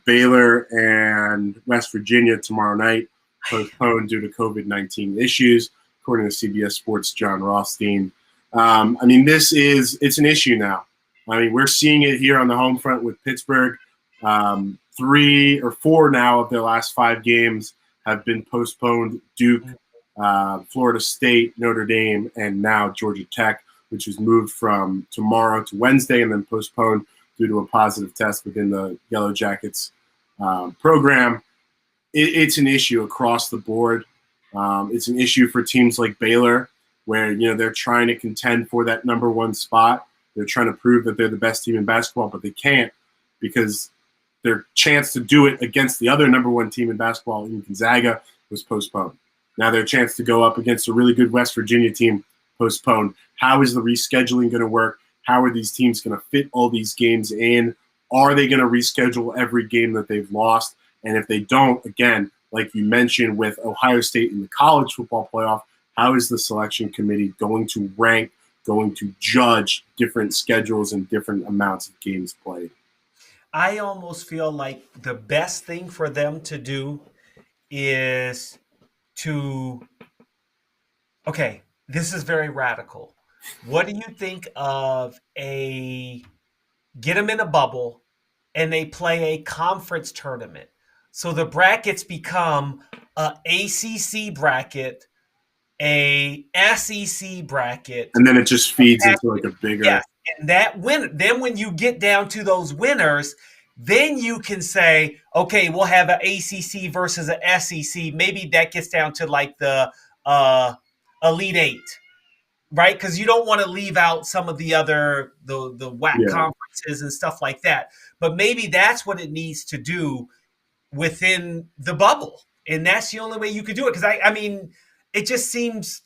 Baylor and West Virginia tomorrow night, postponed due to COVID-19 issues, according to CBS Sports' John Rothstein. I mean, it's an issue now. I mean, we're seeing it here on the home front with Pittsburgh. 3 or 4 now of their last 5 games have been postponed. Duke, Florida State, Notre Dame, and now Georgia Tech, which was moved from tomorrow to Wednesday and then postponed due to a positive test within the Yellow Jackets program. It's an issue across the board. It's an issue for teams like Baylor, where they're trying to contend for that number 1 spot. They're trying to prove that they're the best team in basketball, but they can't because their chance to do it against the other number 1 team in basketball in Gonzaga was postponed. Now their chance to go up against a really good West Virginia team postponed. How is the rescheduling going to work? How are these teams going to fit all these games in? Are they going to reschedule every game that they've lost? And if they don't, again, like you mentioned with Ohio State in the college football playoff, how is the selection committee going to rank, going to judge different schedules and different amounts of games played? I almost feel like the best thing for them to do is okay, this is very radical. What do you think of get them in a bubble and they play a conference tournament? So the brackets become a ACC bracket, a SEC bracket. And then it just feeds into like a bigger. Yes. And then when you get down to those winners, then you can say, okay, we'll have an ACC versus an SEC. Maybe that gets down to like the Elite Eight, right? Because you don't want to leave out some of the other the WAC conferences and stuff like that. But maybe that's what it needs to do within the bubble, and that's the only way you could do it. Because I mean, it just seems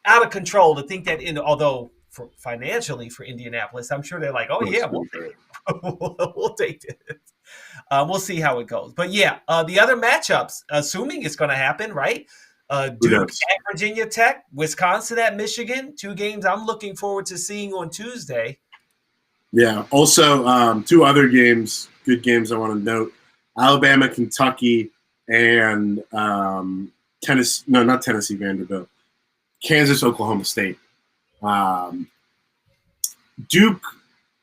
out of control to think that although financially for Indianapolis, I'm sure they're like, oh yeah, we'll take it. We'll take it. We'll see how it goes. But yeah, the other matchups, assuming it's going to happen, right? Duke at Virginia Tech, Wisconsin at Michigan, 2 games I'm looking forward to seeing on Tuesday. Yeah. Also, 2 other games, good games I want to note: Alabama, Kentucky, and Tennessee. No, not Tennessee, Vanderbilt. Kansas, Oklahoma State. Duke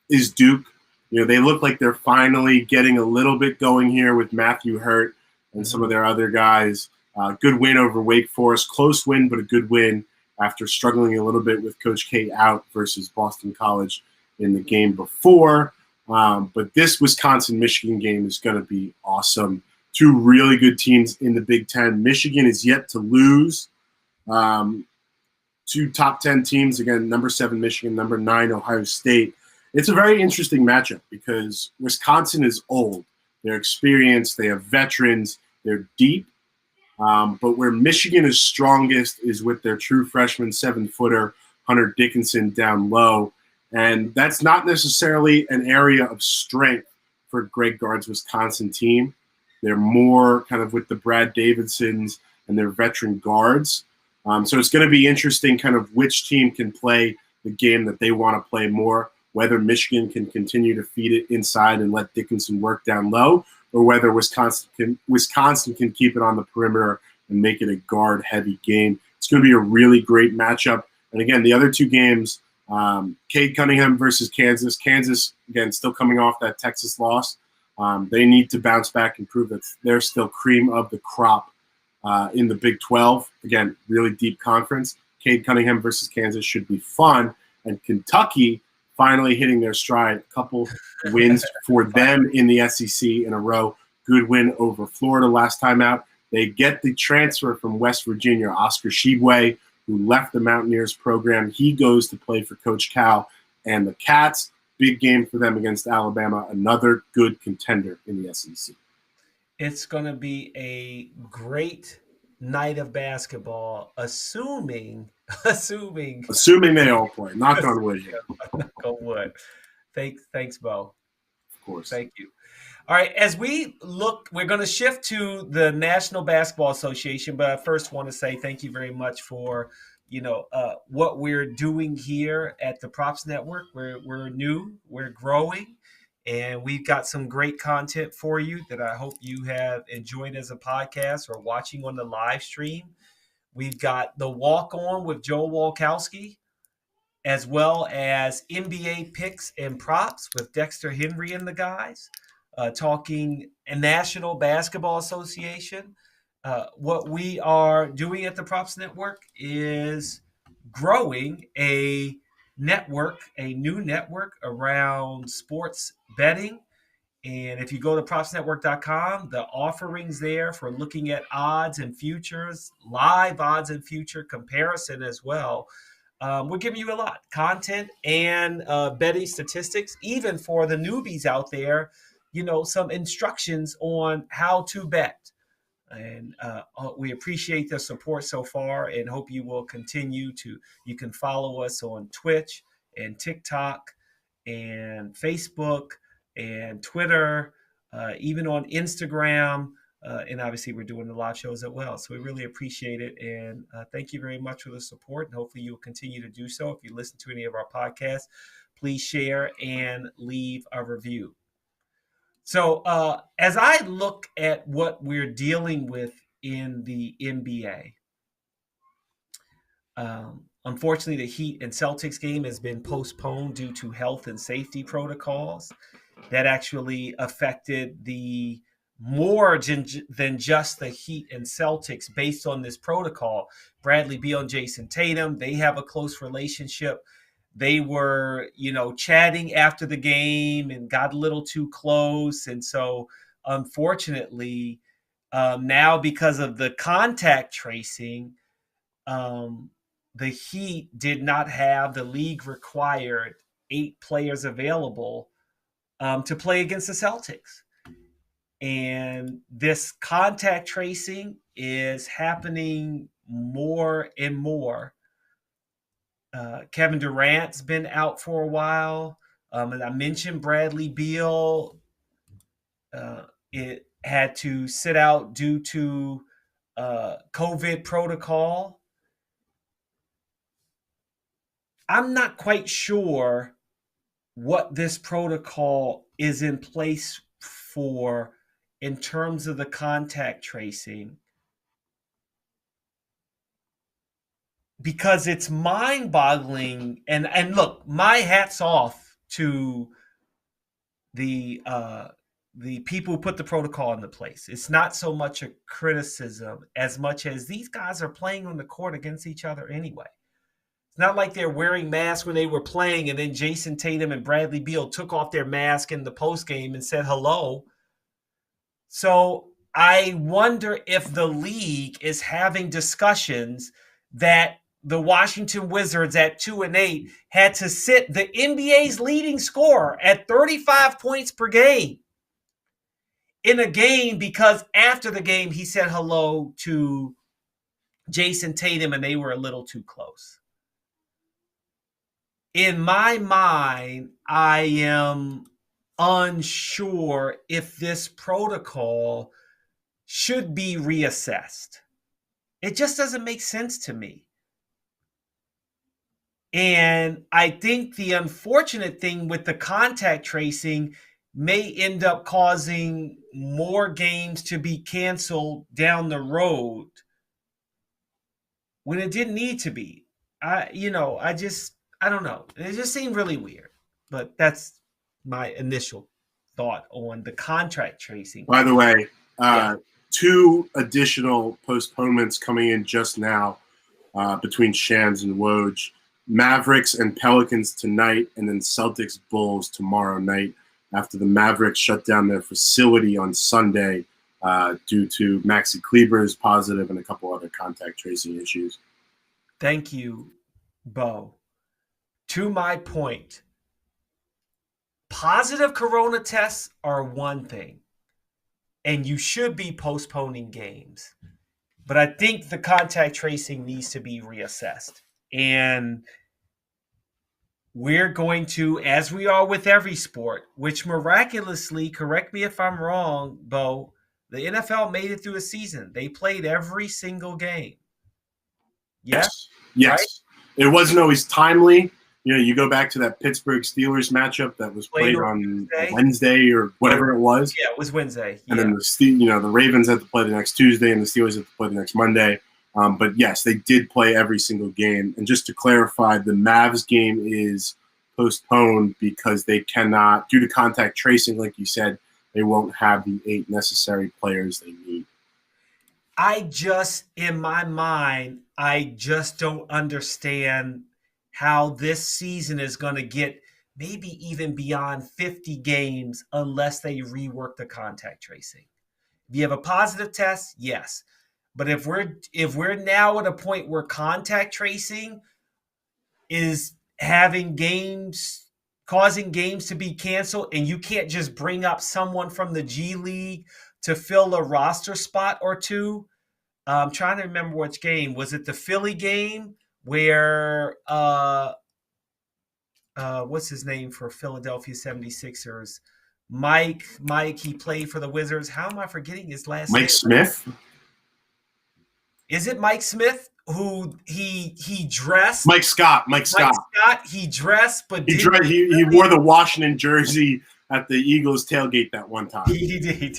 is Duke. They look like they're finally getting a little bit going here with Matthew Hurt and some of their other guys. Good win over Wake Forest. Close win, but a good win after struggling a little bit with Coach K out versus Boston College in the game before. But this Wisconsin-Michigan game is going to be awesome. 2 really good teams in the Big Ten. Michigan is yet to lose. 2 top 10 teams, again, number 7 Michigan, number 9 Ohio State. It's a very interesting matchup because Wisconsin is old. They're experienced. They have veterans. They're deep. But where Michigan is strongest is with their true freshman 7-footer, Hunter Dickinson, down low. And that's not necessarily an area of strength for Greg Gard's Wisconsin team. They're more kind of with the Brad Davidsons and their veteran guards. So it's going to be interesting kind of which team can play the game that they want to play more, whether Michigan can continue to feed it inside and let Dickinson work down low, or whether Wisconsin can keep it on the perimeter and make it a guard-heavy game. It's going to be a really great matchup. And again, the other 2 games, Cade Cunningham versus Kansas. Kansas, again, still coming off that Texas loss. They need to bounce back and prove that they're still cream of the crop in the Big 12. Again, really deep conference. Cade Cunningham versus Kansas should be fun. And Kentucky finally hitting their stride. A couple wins for them in the SEC in a row. Good win over Florida last time out. They get the transfer from West Virginia, Oscar Tshiebwe, who left the Mountaineers program. He goes to play for Coach Cal and the Cats. big game for them against Alabama, another good contender in the SEC. It's going to be a great night of basketball, assuming They all play. Knock on wood here. knock on wood. Thanks, Bo. Of course. Thank you. All right, as we look, we're going to shift to the National Basketball Association, but I first want to say thank you very much for what we're doing here at the Props Network. We're new, we're growing, and we've got some great content for you that I hope you have enjoyed as a podcast or watching on the live stream. We've got the Walk On with Joe Walkowski, as well as NBA picks and props with Dexter Henry and the guys, talking a National Basketball Association. What we are doing at the Props Network is growing a new network around sports betting. And if you go to propsnetwork.com, the offerings there for looking at odds and futures, live odds and future comparison as well. We're giving you a lot content and betting statistics, even for the newbies out there, some instructions on how to bet. And we appreciate the support so far and hope you will continue to. You can follow us on Twitch and TikTok and Facebook and Twitter, even on Instagram. And obviously, we're doing the live shows as well. So we really appreciate it. And thank you very much for the support. And hopefully, you'll continue to do so. If you listen to any of our podcasts, please share and leave a review. So as I look at what we're dealing with in the NBA, unfortunately, the Heat and Celtics game has been postponed due to health and safety protocols. That actually affected the more than just the Heat and Celtics based on this protocol. Bradley Beal and Jason Tatum, they have a close relationship. They were, chatting after the game and got a little too close. And so, unfortunately, now because of the contact tracing, the Heat did not have the league required 8 players available to play against the Celtics. And this contact tracing is happening more and more. Kevin Durant's been out for a while. And I mentioned Bradley Beal. It had to sit out due to COVID protocol. I'm not quite sure what this protocol is in place for in terms of the contact tracing, because it's mind-boggling. And look, my hat's off to the people who put the protocol into place. It's not so much a criticism as much as these guys are playing on the court against each other anyway. It's not like they're wearing masks when they were playing and then Jason Tatum and Bradley Beal took off their mask in the postgame and said hello. So I wonder if the league is having discussions that the Washington Wizards at 2-8 had to sit the NBA's leading scorer at 35 points per game in a game because after the game he said hello to Jason Tatum and they were a little too close. In my mind, I am unsure if this protocol should be reassessed. It just doesn't make sense to me. And I think the unfortunate thing with the contact tracing may end up causing more games to be canceled down the road when it didn't need to be. I don't know. It just seemed really weird. But that's my initial thought on the contract tracing. By the way, 2 additional postponements coming in just now between Shams and Woj. Mavericks and Pelicans tonight, and then Celtics Bulls tomorrow night after the Mavericks shut down their facility on Sunday due to Maxi Kleber's positive and a couple other contact tracing issues. Thank you, Bo. To my point, positive corona tests are one thing, and you should be postponing games. But I think the contact tracing needs to be reassessed. And we're going to, as we are with every sport, which miraculously, correct me if I'm wrong, Bo, the NFL made it through a season. They played every single game. Yeah? Yes. Right? It wasn't always timely. You go back to that Pittsburgh Steelers matchup that was played on Wednesday or whatever it was. Yeah, it was Wednesday. Yeah. And then the Ravens had to play the next Tuesday and the Steelers had to play the next Monday. But yes, they did play every single game. And just to clarify, the Mavs game is postponed because they cannot, due to contact tracing, like you said, they won't have the 8 necessary players they need. In my mind, I just don't understand how this season is going to get maybe even beyond 50 games unless they rework the contact tracing. If you have a positive test, yes. But if we're now at a point where contact tracing is having games, causing games to be canceled, and you can't just bring up someone from the G League to fill a roster spot or two. I'm trying to remember which game. Was it the Philly game where what's his name for Philadelphia 76ers? Mike, he played for the Wizards. How am I forgetting his last name? Mike Smith? Is it Mike Smith who he dressed? Mike Scott, he dressed, but he wore the Washington jersey at the Eagles tailgate that one time. He did.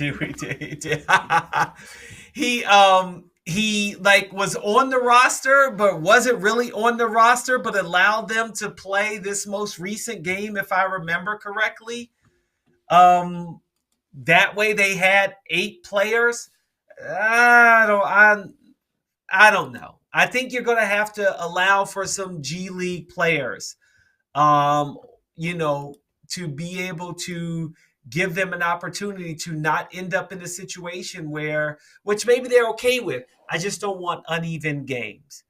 He like was on the roster, but wasn't really on the roster, but allowed them to play this most recent game, if I remember correctly. That way they had 8 players. I don't know. I think you're going to have to allow for some G League players, to be able to give them an opportunity to not end up in a situation which maybe they're okay with. I just don't want uneven games.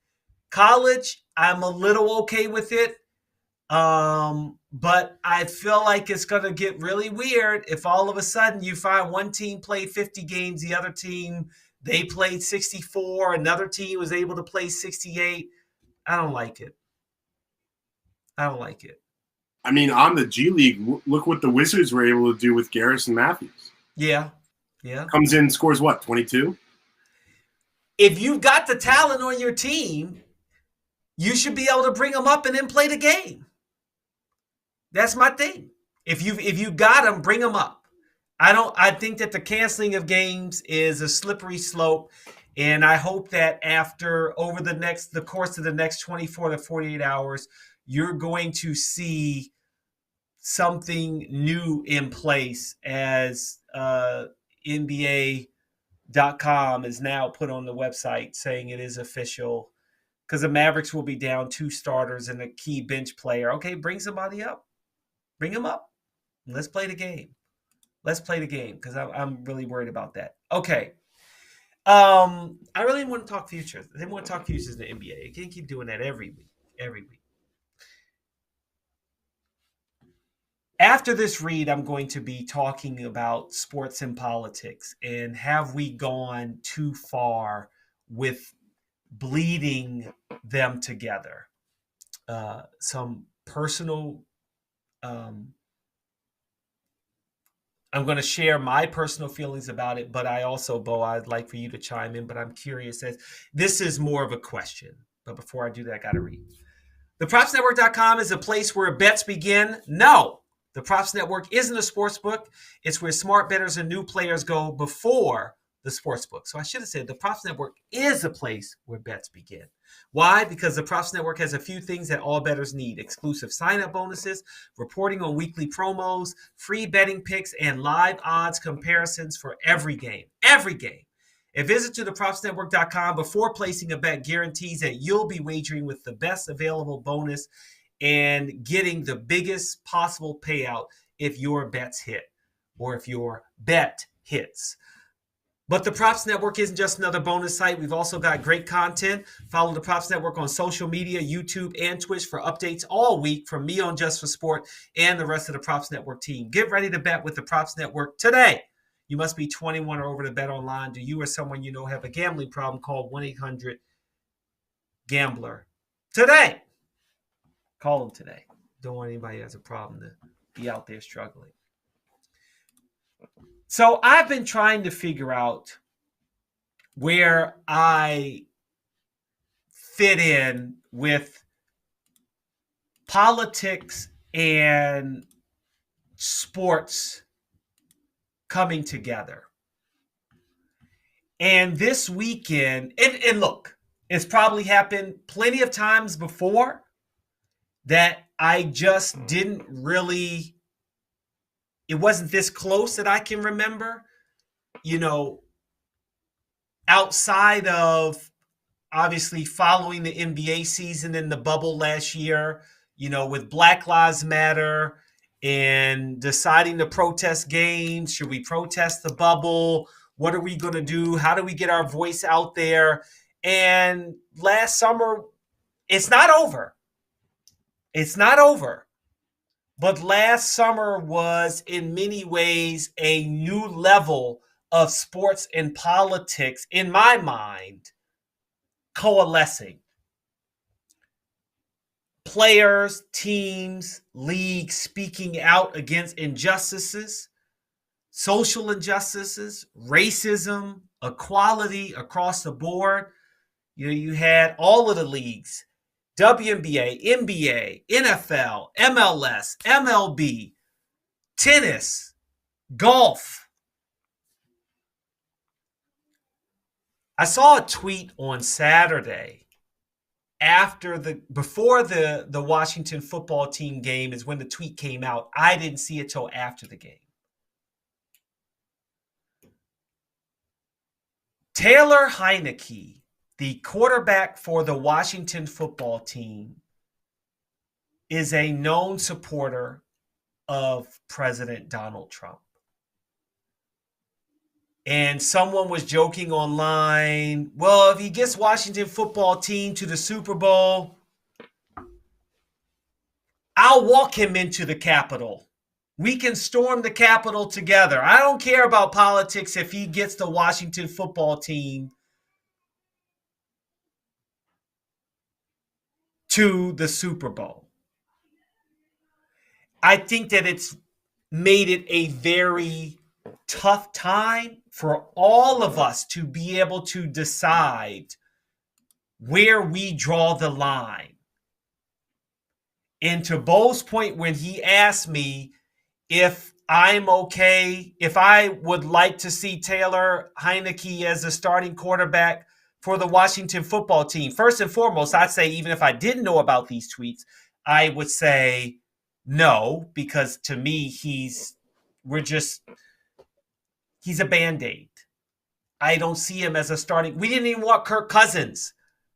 College, I'm a little okay with it. But I feel like it's going to get really weird if all of a sudden you find one team played 50 games, the other team, they played 64, another team was able to play 68. I don't like it. I mean, on the G League, look what the Wizards were able to do with Garrison Matthews. Yeah. Comes in, scores what, 22? If you've got the talent on your team, you should be able to bring them up and then play the game. That's my thing. If you got them, bring them up. I think that the canceling of games is a slippery slope, and I hope that over the course of the next 24 to 48 hours, you're going to see something new in place as NBA.com is now put on the website saying it is official, because the Mavericks will be down 2 starters and a key bench player. Okay, bring somebody up. Bring them up. Let's play the game. Because I'm really worried about that. Okay. I really didn't want to talk futures. I didn't want to talk futures in the NBA. I can't keep doing that every week. After this read, I'm going to be talking about sports and politics, and have we gone too far with bleeding them together? Some personal I'm going to share my personal feelings about it, but I also, Bo, I'd like for you to chime in, but I'm curious, as this is more of a question. But before I do that, I got to read. ThePropsNetwork.com is a place where bets begin. No, the Props Network isn't a sports book. It's where smart bettors and new players go before the sports book. So I should have said the Props Network is a place where bets begin. Why? Because the Props Network has a few things that all bettors need: exclusive sign-up bonuses, reporting on weekly promos, free betting picks, and live odds comparisons for every game. Every game. A visit to thepropsnetwork.com before placing a bet guarantees that you'll be wagering with the best available bonus and getting the biggest possible payout if your bets hit, or if your bet hits. But the Props Network isn't just another bonus site. We've also got great content. Follow the Props Network on social media, YouTube, and Twitch for updates all week from me on Just for Sport and the rest of the Props Network team. Get ready to bet with the Props Network today. You must be 21 or over to bet online. Do you or someone you know have a gambling problem? Call 1-800-GAMBLER today. Call them today. Don't want anybody who has a problem to be out there struggling. So I've been trying to figure out where I fit in with politics and sports coming together. And this weekend, and look, it's probably happened plenty of times before that I just didn't really, it wasn't this close that I can remember, outside of obviously following the NBA season in the bubble last year, with Black Lives Matter and deciding to protest games. Should we protest the bubble? What are we going to do? How do we get our voice out there? And last summer, it's not over. It's not over. But last summer was in many ways a new level of sports and politics, in my mind, coalescing. Players, teams, leagues speaking out against injustices, social injustices, racism, equality across the board. You had all of the leagues, WNBA, NBA, NFL, MLS, MLB, tennis, golf. I saw a tweet on Saturday before the Washington football team game is when the tweet came out. I didn't see it till after the game. Taylor Heinicke, the quarterback for the Washington football team, is a known supporter of President Donald Trump. And someone was joking online, well, if he gets Washington football team to the Super Bowl, I'll walk him into the Capitol. We can storm the Capitol together. I don't care about politics if he gets the Washington football team to the Super Bowl. I think that it's made it a very tough time for all of us to be able to decide where we draw the line. And to Bo's point, when he asked me if I'm okay, if I would like to see Taylor Heinicke as a starting quarterback for the Washington football team, first and foremost, I'd say even if I didn't know about these tweets, I would say no, because to me, he's a Band-Aid. I don't see him as a starting. We didn't even want Kirk Cousins.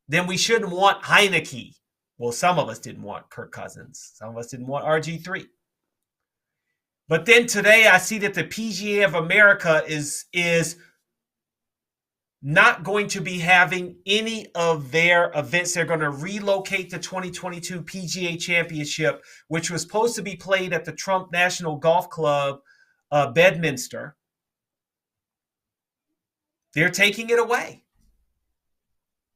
Then we shouldn't want Heinicke. Well, some of us didn't want Kirk Cousins. Some of us didn't want RG3. But then today I see that the PGA of America is not going to be having any of their events. They're going to relocate the 2022 PGA Championship, which was supposed to be played at the Trump National Golf Club, Bedminster. They're taking it away.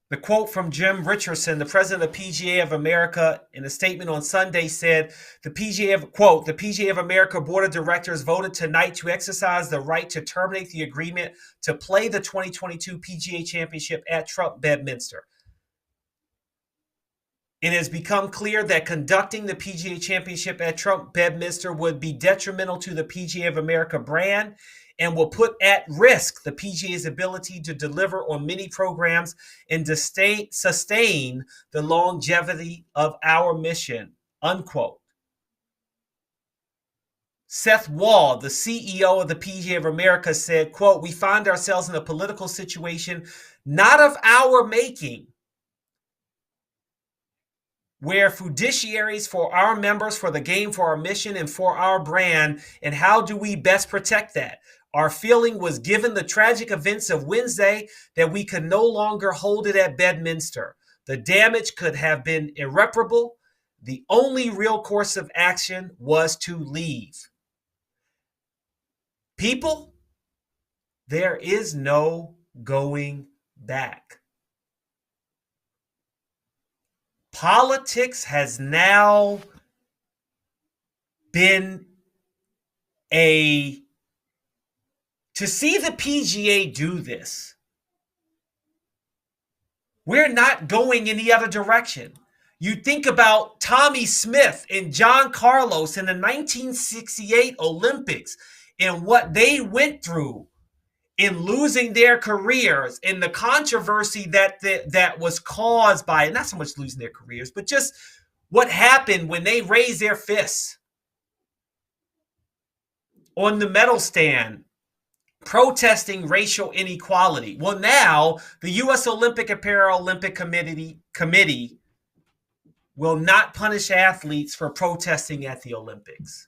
The quote from Jim Richardson, the president of PGA of America, in a statement on Sunday said, the PGA of America Board of Directors voted tonight to exercise the right to terminate the agreement to play the 2022 PGA Championship at Trump Bedminster. It has become clear that conducting the PGA Championship at Trump Bedminster would be detrimental to the PGA of America brand and will put at risk the PGA's ability to deliver on many programs and to sustain the longevity of our mission, unquote. Seth Wall, the CEO of the PGA of America, said, quote, we find ourselves in a political situation not of our making, where fiduciaries for our members, for the game, for our mission, and for our brand, and how do we best protect that? Our feeling was, given the tragic events of Wednesday, that we could no longer hold it at Bedminster. The damage could have been irreparable. The only real course of action was to leave. People, there is no going back. Politics has now been to see the PGA do this, we're not going any other direction. You think about Tommy Smith and John Carlos in the 1968 Olympics and what they went through in losing their careers, and the controversy that was caused by it. Not so much losing their careers, but just what happened when they raised their fists on the medal stand, protesting racial inequality. Well, now the U.S. Olympic and Paralympic Committee will not punish athletes for protesting at the Olympics.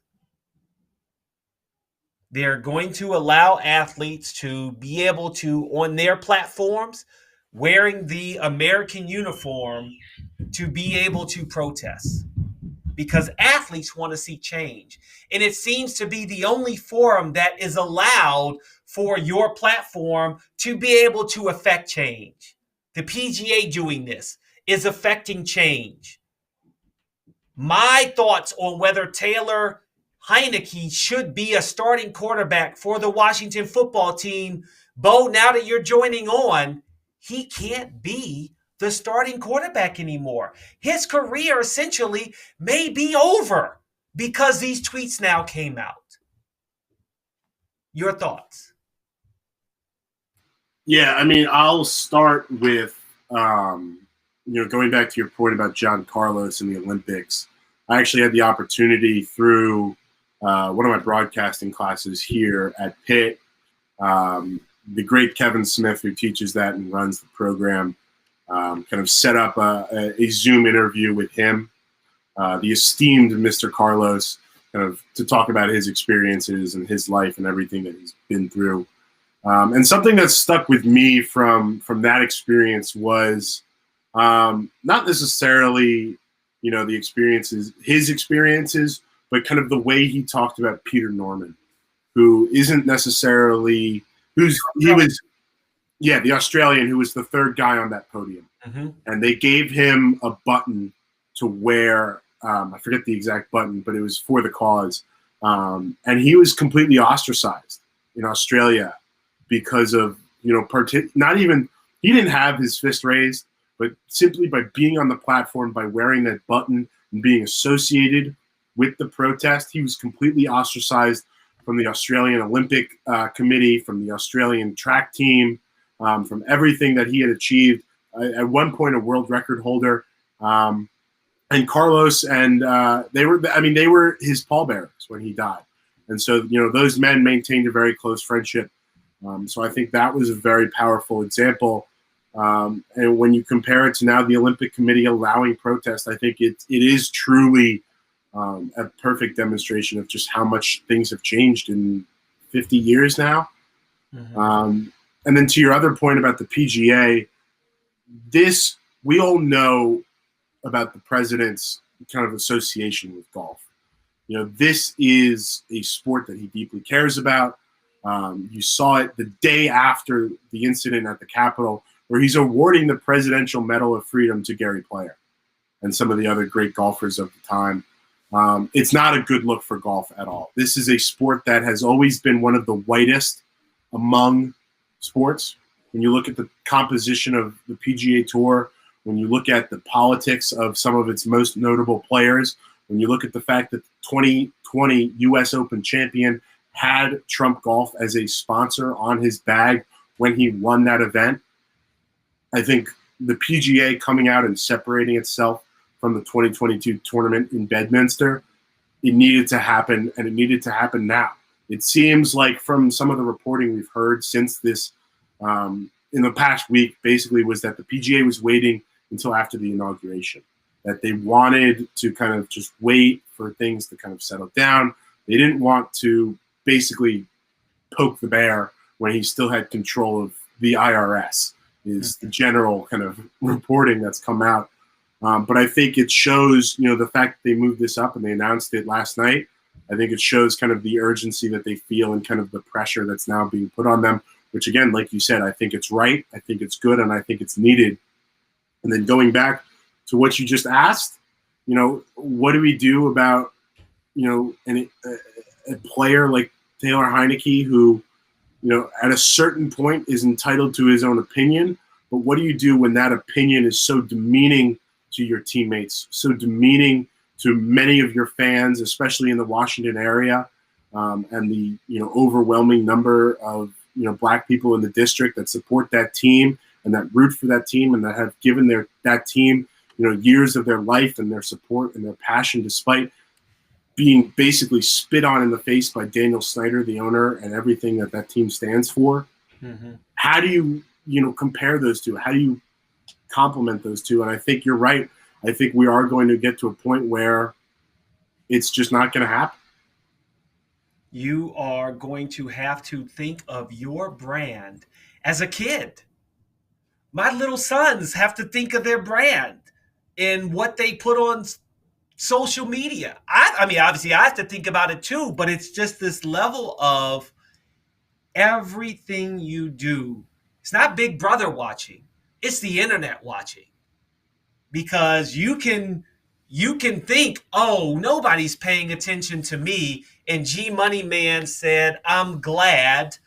They're going to allow athletes to be able to, on their platforms, wearing the American uniform, to be able to protest. Because athletes want to see change. And it seems to be the only forum that is allowed for your platform to be able to affect change. The PGA doing this is affecting change. My thoughts on whether Taylor Heineke should be a starting quarterback for the Washington football team, Bo, now that you're joining on, he can't be the starting quarterback anymore. His career essentially may be over because these tweets now came out. Your thoughts? Yeah, I mean, I'll start with, going back to your point about John Carlos and the Olympics. I actually had the opportunity through one of my broadcasting classes here at Pitt. The great Kevin Smith, who teaches that and runs the program, kind of set up a Zoom interview with him, the esteemed Mr. Carlos, kind of to talk about his experiences and his life and everything that he's been through. And something that stuck with me from that experience was not necessarily, the experiences, his experiences, but kind of the way he talked about Peter Norman, who isn't necessarily the Australian who was the third guy on that podium. Mm-hmm. And they gave him a button to wear. I forget the exact button, but it was for the cause. And he was completely ostracized in Australia because of, he didn't have his fist raised, but simply by being on the platform, by wearing that button and being associated with the protest, he was completely ostracized from the Australian Olympic Committee, from the Australian track team, from everything that he had achieved. At one point, a world record holder. And Carlos and they were his pallbearers when he died. And so, those men maintained a very close friendship. So I think that was a very powerful example. And when you compare it to now the Olympic Committee allowing protest, I think it is truly a perfect demonstration of just how much things have changed in 50 years now. Mm-hmm. And then to your other point about the PGA, we all know about the president's kind of association with golf. This is a sport that he deeply cares about. You saw it the day after the incident at the Capitol, where he's awarding the Presidential Medal of Freedom to Gary Player and some of the other great golfers of the time. It's not a good look for golf at all. This is a sport that has always been one of the whitest among sports. When you look at the composition of the PGA Tour, when you look at the politics of some of its most notable players, when you look at the fact that the 2020 U.S. Open champion had Trump Golf as a sponsor on his bag when he won that event, I think the PGA coming out and separating itself from the 2022 tournament in Bedminster, it needed to happen, and it needed to happen now. It seems like from some of the reporting we've heard since this in the past week, basically was that the PGA was waiting until after the inauguration, that they wanted to kind of just wait for things to kind of settle down. They didn't want to basically poke the bear when he still had control of the IRS, is the general kind of reporting that's come out. But I think it shows, the fact that they moved this up and they announced it last night. I think it shows kind of the urgency that they feel and kind of the pressure that's now being put on them, which again, like you said, I think it's right. I think it's good. And I think it's needed. And then going back to what you just asked, what do we do about, a player like Taylor Heineke who, at a certain point is entitled to his own opinion. But what do you do when that opinion is so demeaning to your teammates, so demeaning to many of your fans, especially in the Washington area, and the overwhelming number of Black people in the district that support that team and that root for that team and that have given that team years of their life and their support and their passion, despite being basically spit on in the face by Daniel Snyder, the owner, and everything that team stands for. Mm-hmm. How do you compare those two? How do you complement those two? And I think you're right. I think we are going to get to a point where it's just not going to happen. You are going to have to think of your brand as a kid. My little sons have to think of their brand and what they put on social media. I mean, obviously I have to think about it too, but it's just this level of everything you do. It's not Big Brother watching. It's the internet watching. Because you can think, oh, nobody's paying attention to me. And G Money Man said, I'm glad.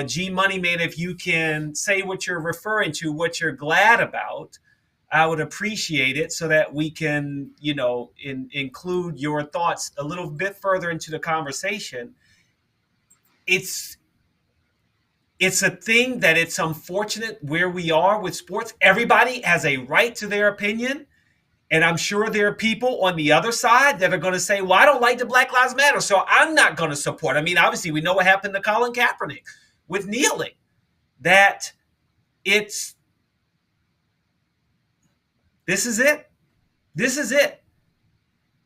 G Money Man, if you can say what you're referring to, what you're glad about, I would appreciate it so that we can, include your thoughts a little bit further into the conversation. It's a thing that it's unfortunate where we are with sports. Everybody has a right to their opinion. And I'm sure there are people on the other side that are going to say, well, I don't like the Black Lives Matter, so I'm not going to support. I mean, obviously, we know what happened to Colin Kaepernick with kneeling, that this is it. This is it.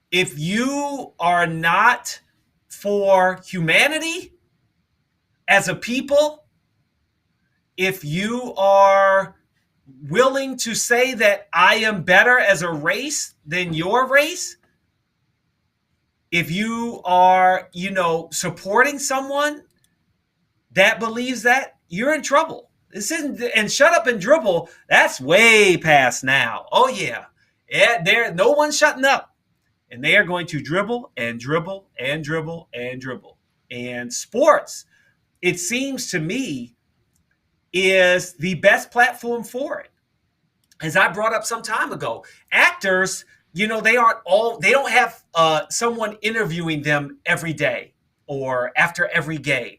If you are not for humanity as a people, if you are willing to say that I am better as a race than your race, if you are, supporting someone that believes that, you're in trouble. This isn't, and shut up and dribble, that's way past now. Oh yeah. No one's shutting up. And they are going to dribble and dribble and dribble and dribble. And sports, it seems to me, is the best platform for it. As I brought up some time ago, actors, they don't have someone interviewing them every day or after every game.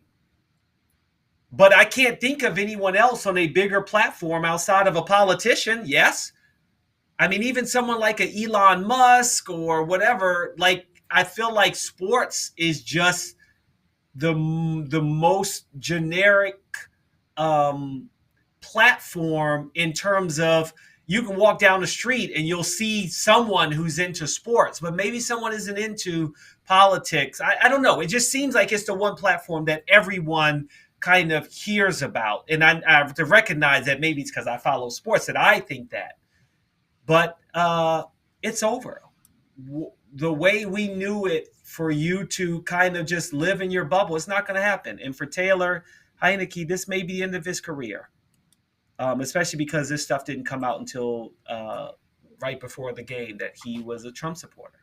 But I can't think of anyone else on a bigger platform outside of a politician. Yes. I mean, even someone like an Elon Musk or whatever, I feel like sports is just the most generic platform in terms of you can walk down the street and you'll see someone who's into sports, but maybe someone isn't into politics. I don't know. It just seems like it's the one platform that everyone kind of hears about. And I have to recognize that maybe it's because I follow sports that I think that. But it's over. The way we knew it for you to kind of just live in your bubble, it's not going to happen. And for Taylor Heineke, this may be the end of his career, especially because this stuff didn't come out until right before the game that he was a Trump supporter.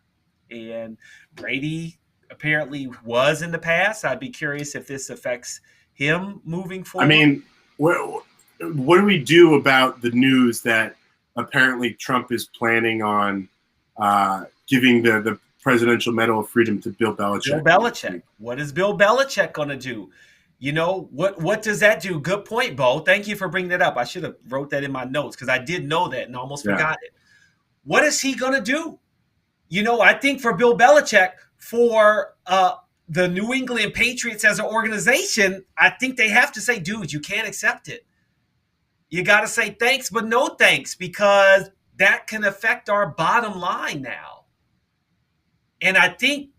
And Brady apparently was in the past. I'd be curious if this affects him moving forward. I mean, what do we do about the news that apparently Trump is planning on giving the Presidential Medal of Freedom to Bill Belichick? Bill Belichick. What is Bill Belichick going to do? What does that do? Good point, Bo. Thank you for bringing that up. I should have wrote that in my notes because I did know that and almost forgot it. What is he going to do? I think for Bill Belichick, for the New England Patriots as an organization, I think they have to say, dude, you can't accept it. You got to say thanks, but no thanks, because that can affect our bottom line now. And I think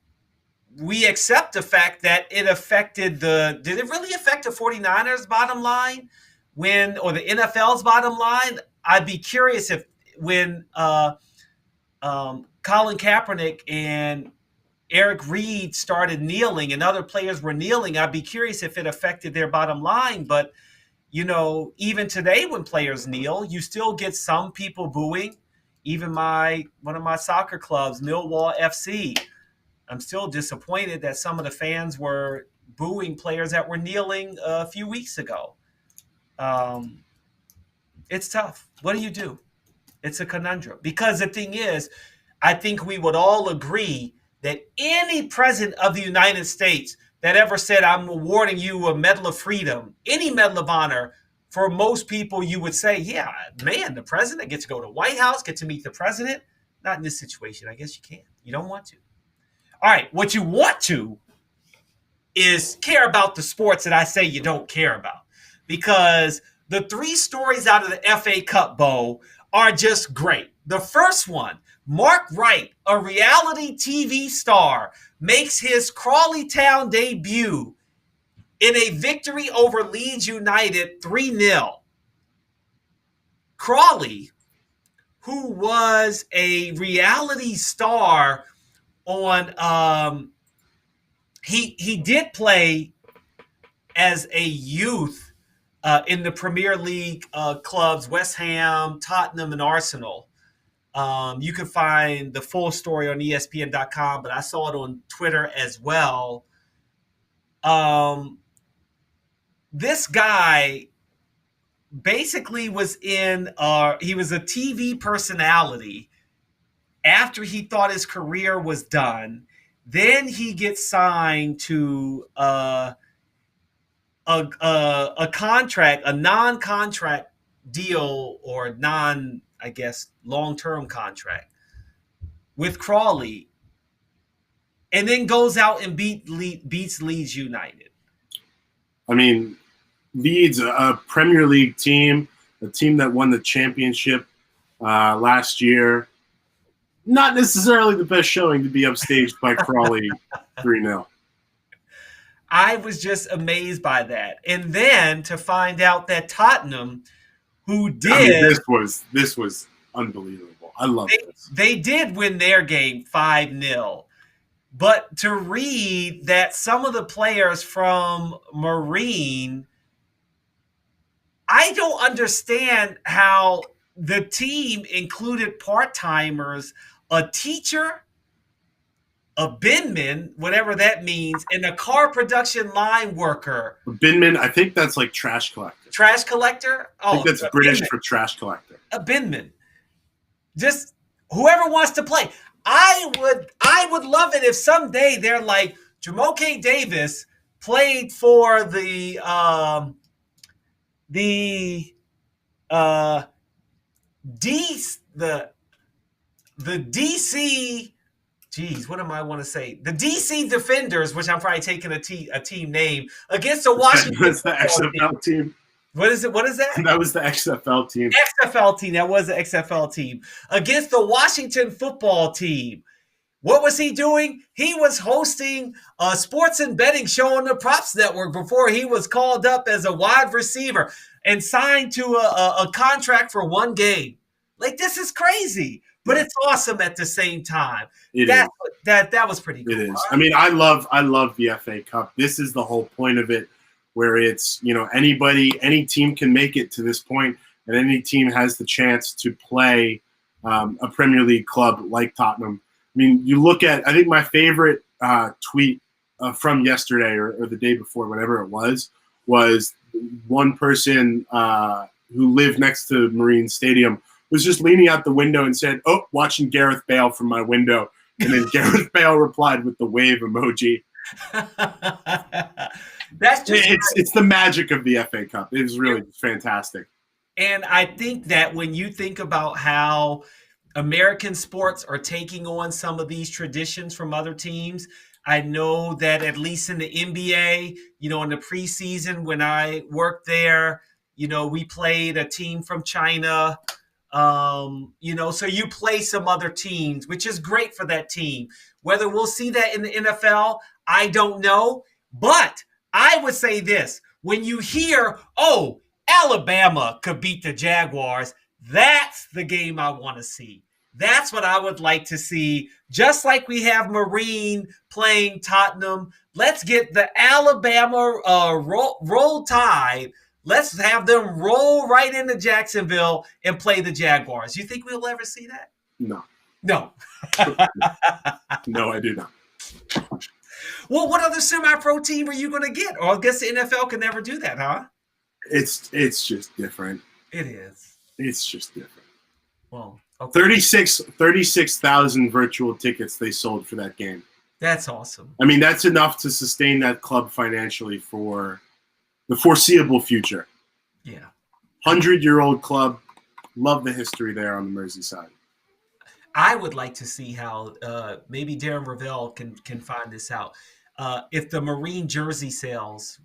we accept the fact that it affected did it really affect the 49ers bottom line or the NFL's bottom line? I'd be curious if when Colin Kaepernick and Eric Reed started kneeling and other players were kneeling, I'd be curious if it affected their bottom line. But, even today when players kneel, you still get some people booing. Even one of my soccer clubs, Millwall FC, I'm still disappointed that some of the fans were booing players that were kneeling a few weeks ago. It's tough. What do? It's a conundrum. Because the thing is, I think we would all agree that any president of the United States that ever said, I'm awarding you a Medal of Freedom, any Medal of Honor, for most people, you would say, yeah, man, the president gets to go to the White House, get to meet the president. Not in this situation. I guess you can't. You don't want to. All right. What you want to is care about the sports that I say you don't care about. Because the 3 stories out of the FA Cup Bowl are just great. The first one, Mark Wright, a reality TV star, makes his Crawley Town debut in a victory over Leeds United 3-0. Crawley, who was a reality star on he did play as a youth in the Premier League clubs, West Ham, Tottenham, and Arsenal. You can find the full story on ESPN.com, but I saw it on Twitter as well. This guy basically was he was a TV personality after he thought his career was done. Then he gets signed to a contract, a non-contract deal, or I guess, long-term contract with Crawley, and then goes out and beats Leeds United. I mean, Leeds, a Premier League team, a team that won the championship last year. Not necessarily the best showing to be upstaged by Crawley 3-0. I was just amazed by that. And then to find out that Tottenham, who did... I mean, this was unbelievable. I love this. They did win their game 5-0. But to read that some of the players from Marine, I don't understand how the team included part-timers, a teacher, a binman, whatever that means, and a car production line worker. A binman, I think that's like trash collector. Trash collector? I think that's British for trash collector. A binman. Just whoever wants to play. I would love it if someday they're like, Jumoke Davis played for the DC, geez, what am I want to say? The DC Defenders, which I'm probably taking a team name, against the Washington. That's the XFL team. What is it? What is that? That was the XFL team. XFL team. That was the XFL team against the Washington football team. What was he doing? He was hosting a sports and betting show on the Props Network before he was called up as a wide receiver and signed to a contract for one game. Like, this is crazy, but it's awesome at the same time. That was pretty cool. It is. I mean, I love the FA Cup. This is the whole point of it, where it's, any team can make it to this point, and any team has the chance to play a Premier League club like Tottenham. I mean, you look at, I think my favorite tweet from yesterday or the day before, whatever it was one person who lived next to Marine Stadium was just leaning out the window and said, "Oh, watching Gareth Bale from my window." And then Gareth Bale replied with the wave emoji. That's just it's the magic of the FA Cup. It was really fantastic. And I think that when you think about how American sports are taking on some of these traditions from other teams, I know that at least in the NBA, in the preseason when I worked there, we played a team from China. So you play some other teams, which is great for that team. Whether we'll see that in the NFL, I don't know. But I would say this: when you hear, oh, Alabama could beat the Jaguars, that's the game I want to see. That's what I would like to see. Just like we have Marine playing Tottenham, let's get the Alabama roll Tide. Let's have them roll right into Jacksonville and play the Jaguars. You think we'll ever see that? No. No. No, I do not. Well, what other semi-pro team are you going to get? Or I guess the NFL can never do that, huh? It's just different. It is. It's just different. Well, okay. 36,000 virtual tickets they sold for that game. That's awesome. I mean, that's enough to sustain that club financially for the foreseeable future. Yeah. 100-year-old club. Love the history there on the Merseyside. I would like to see how maybe Darren Ravel can find this out. If the Marine jersey sales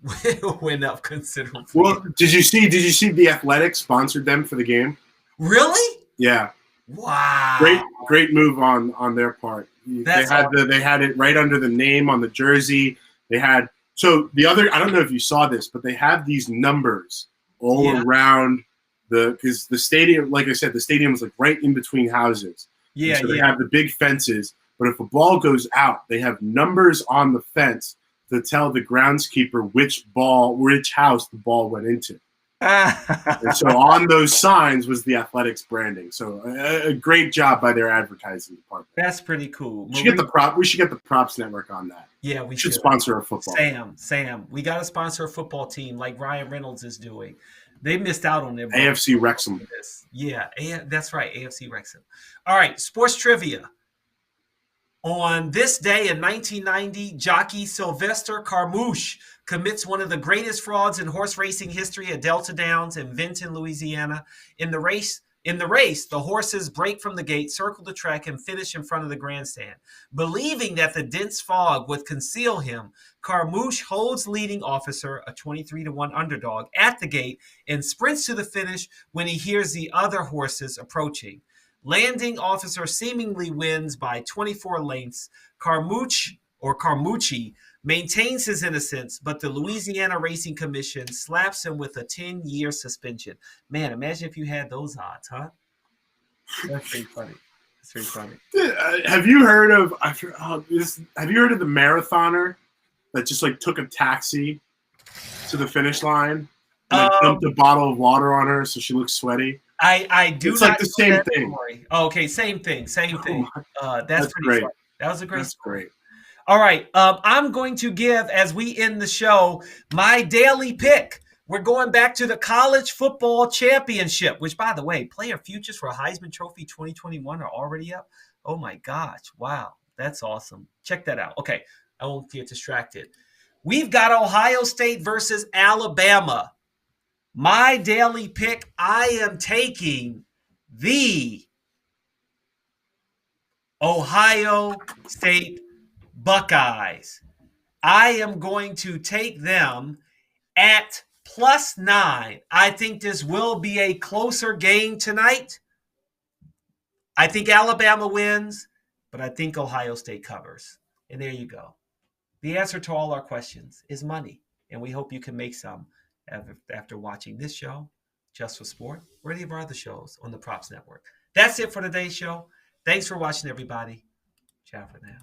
went up considerably. Well, did you see the Athletics sponsored them for the game? Really? Yeah. Wow. Great move on their part. They had it right under the name on the jersey. They had I don't know if you saw this, but they have these numbers all around because the stadium, like I said, the stadium is like right in between houses. Yeah. So they have the big fences, but if a ball goes out, they have numbers on the fence to tell the groundskeeper which house the ball went into. And so on those signs was the Athletics branding. So a great job by their advertising department. That's pretty cool. We should get the props network on that. Yeah, we should sponsor a football. Sam, we got to sponsor a football team like Ryan Reynolds is doing. They missed out on their AFC Wrexham. Yeah, that's right, AFC Wrexham. All right, sports trivia. On this day in 1990, jockey Sylvester Carmouche commits one of the greatest frauds in horse racing history at Delta Downs in Vinton, Louisiana. In the race, the horses break from the gate, circle the track, and finish in front of the grandstand. Believing that the dense fog would conceal him, Carmouche holds leading officer, a 23-1 underdog, at the gate and sprints to the finish when he hears the other horses approaching. Landing officer seemingly wins by 24 lengths. Carmouche maintains his innocence, but the Louisiana Racing Commission slaps him with a 10-year suspension. Man, imagine if you had those odds, huh? That's pretty funny. Have you heard of the marathoner that just like took a taxi to the finish line and dumped a bottle of water on her so she looks sweaty? I do. It's like the same thing. Oh, okay, same thing. That's pretty great. Funny. That was a great story. Great. All right, I'm going to give, as we end the show, my daily pick. We're going back to the College Football Championship, which, by the way, player futures for Heisman Trophy 2021 are already up. Oh, my gosh. Wow. That's awesome. Check that out. Okay, I won't get distracted. We've got Ohio State versus Alabama. My daily pick, I am taking the Ohio State Buckeyes. I am going to take them at +9. I think this will be a closer game tonight. I think Alabama wins, but I think Ohio State covers. And there you go. The answer to all our questions is money, and we hope you can make some after watching this show, Just for Sport, or any of our other shows on the Props Network. That's it for today's show. Thanks for watching, everybody. Ciao for now.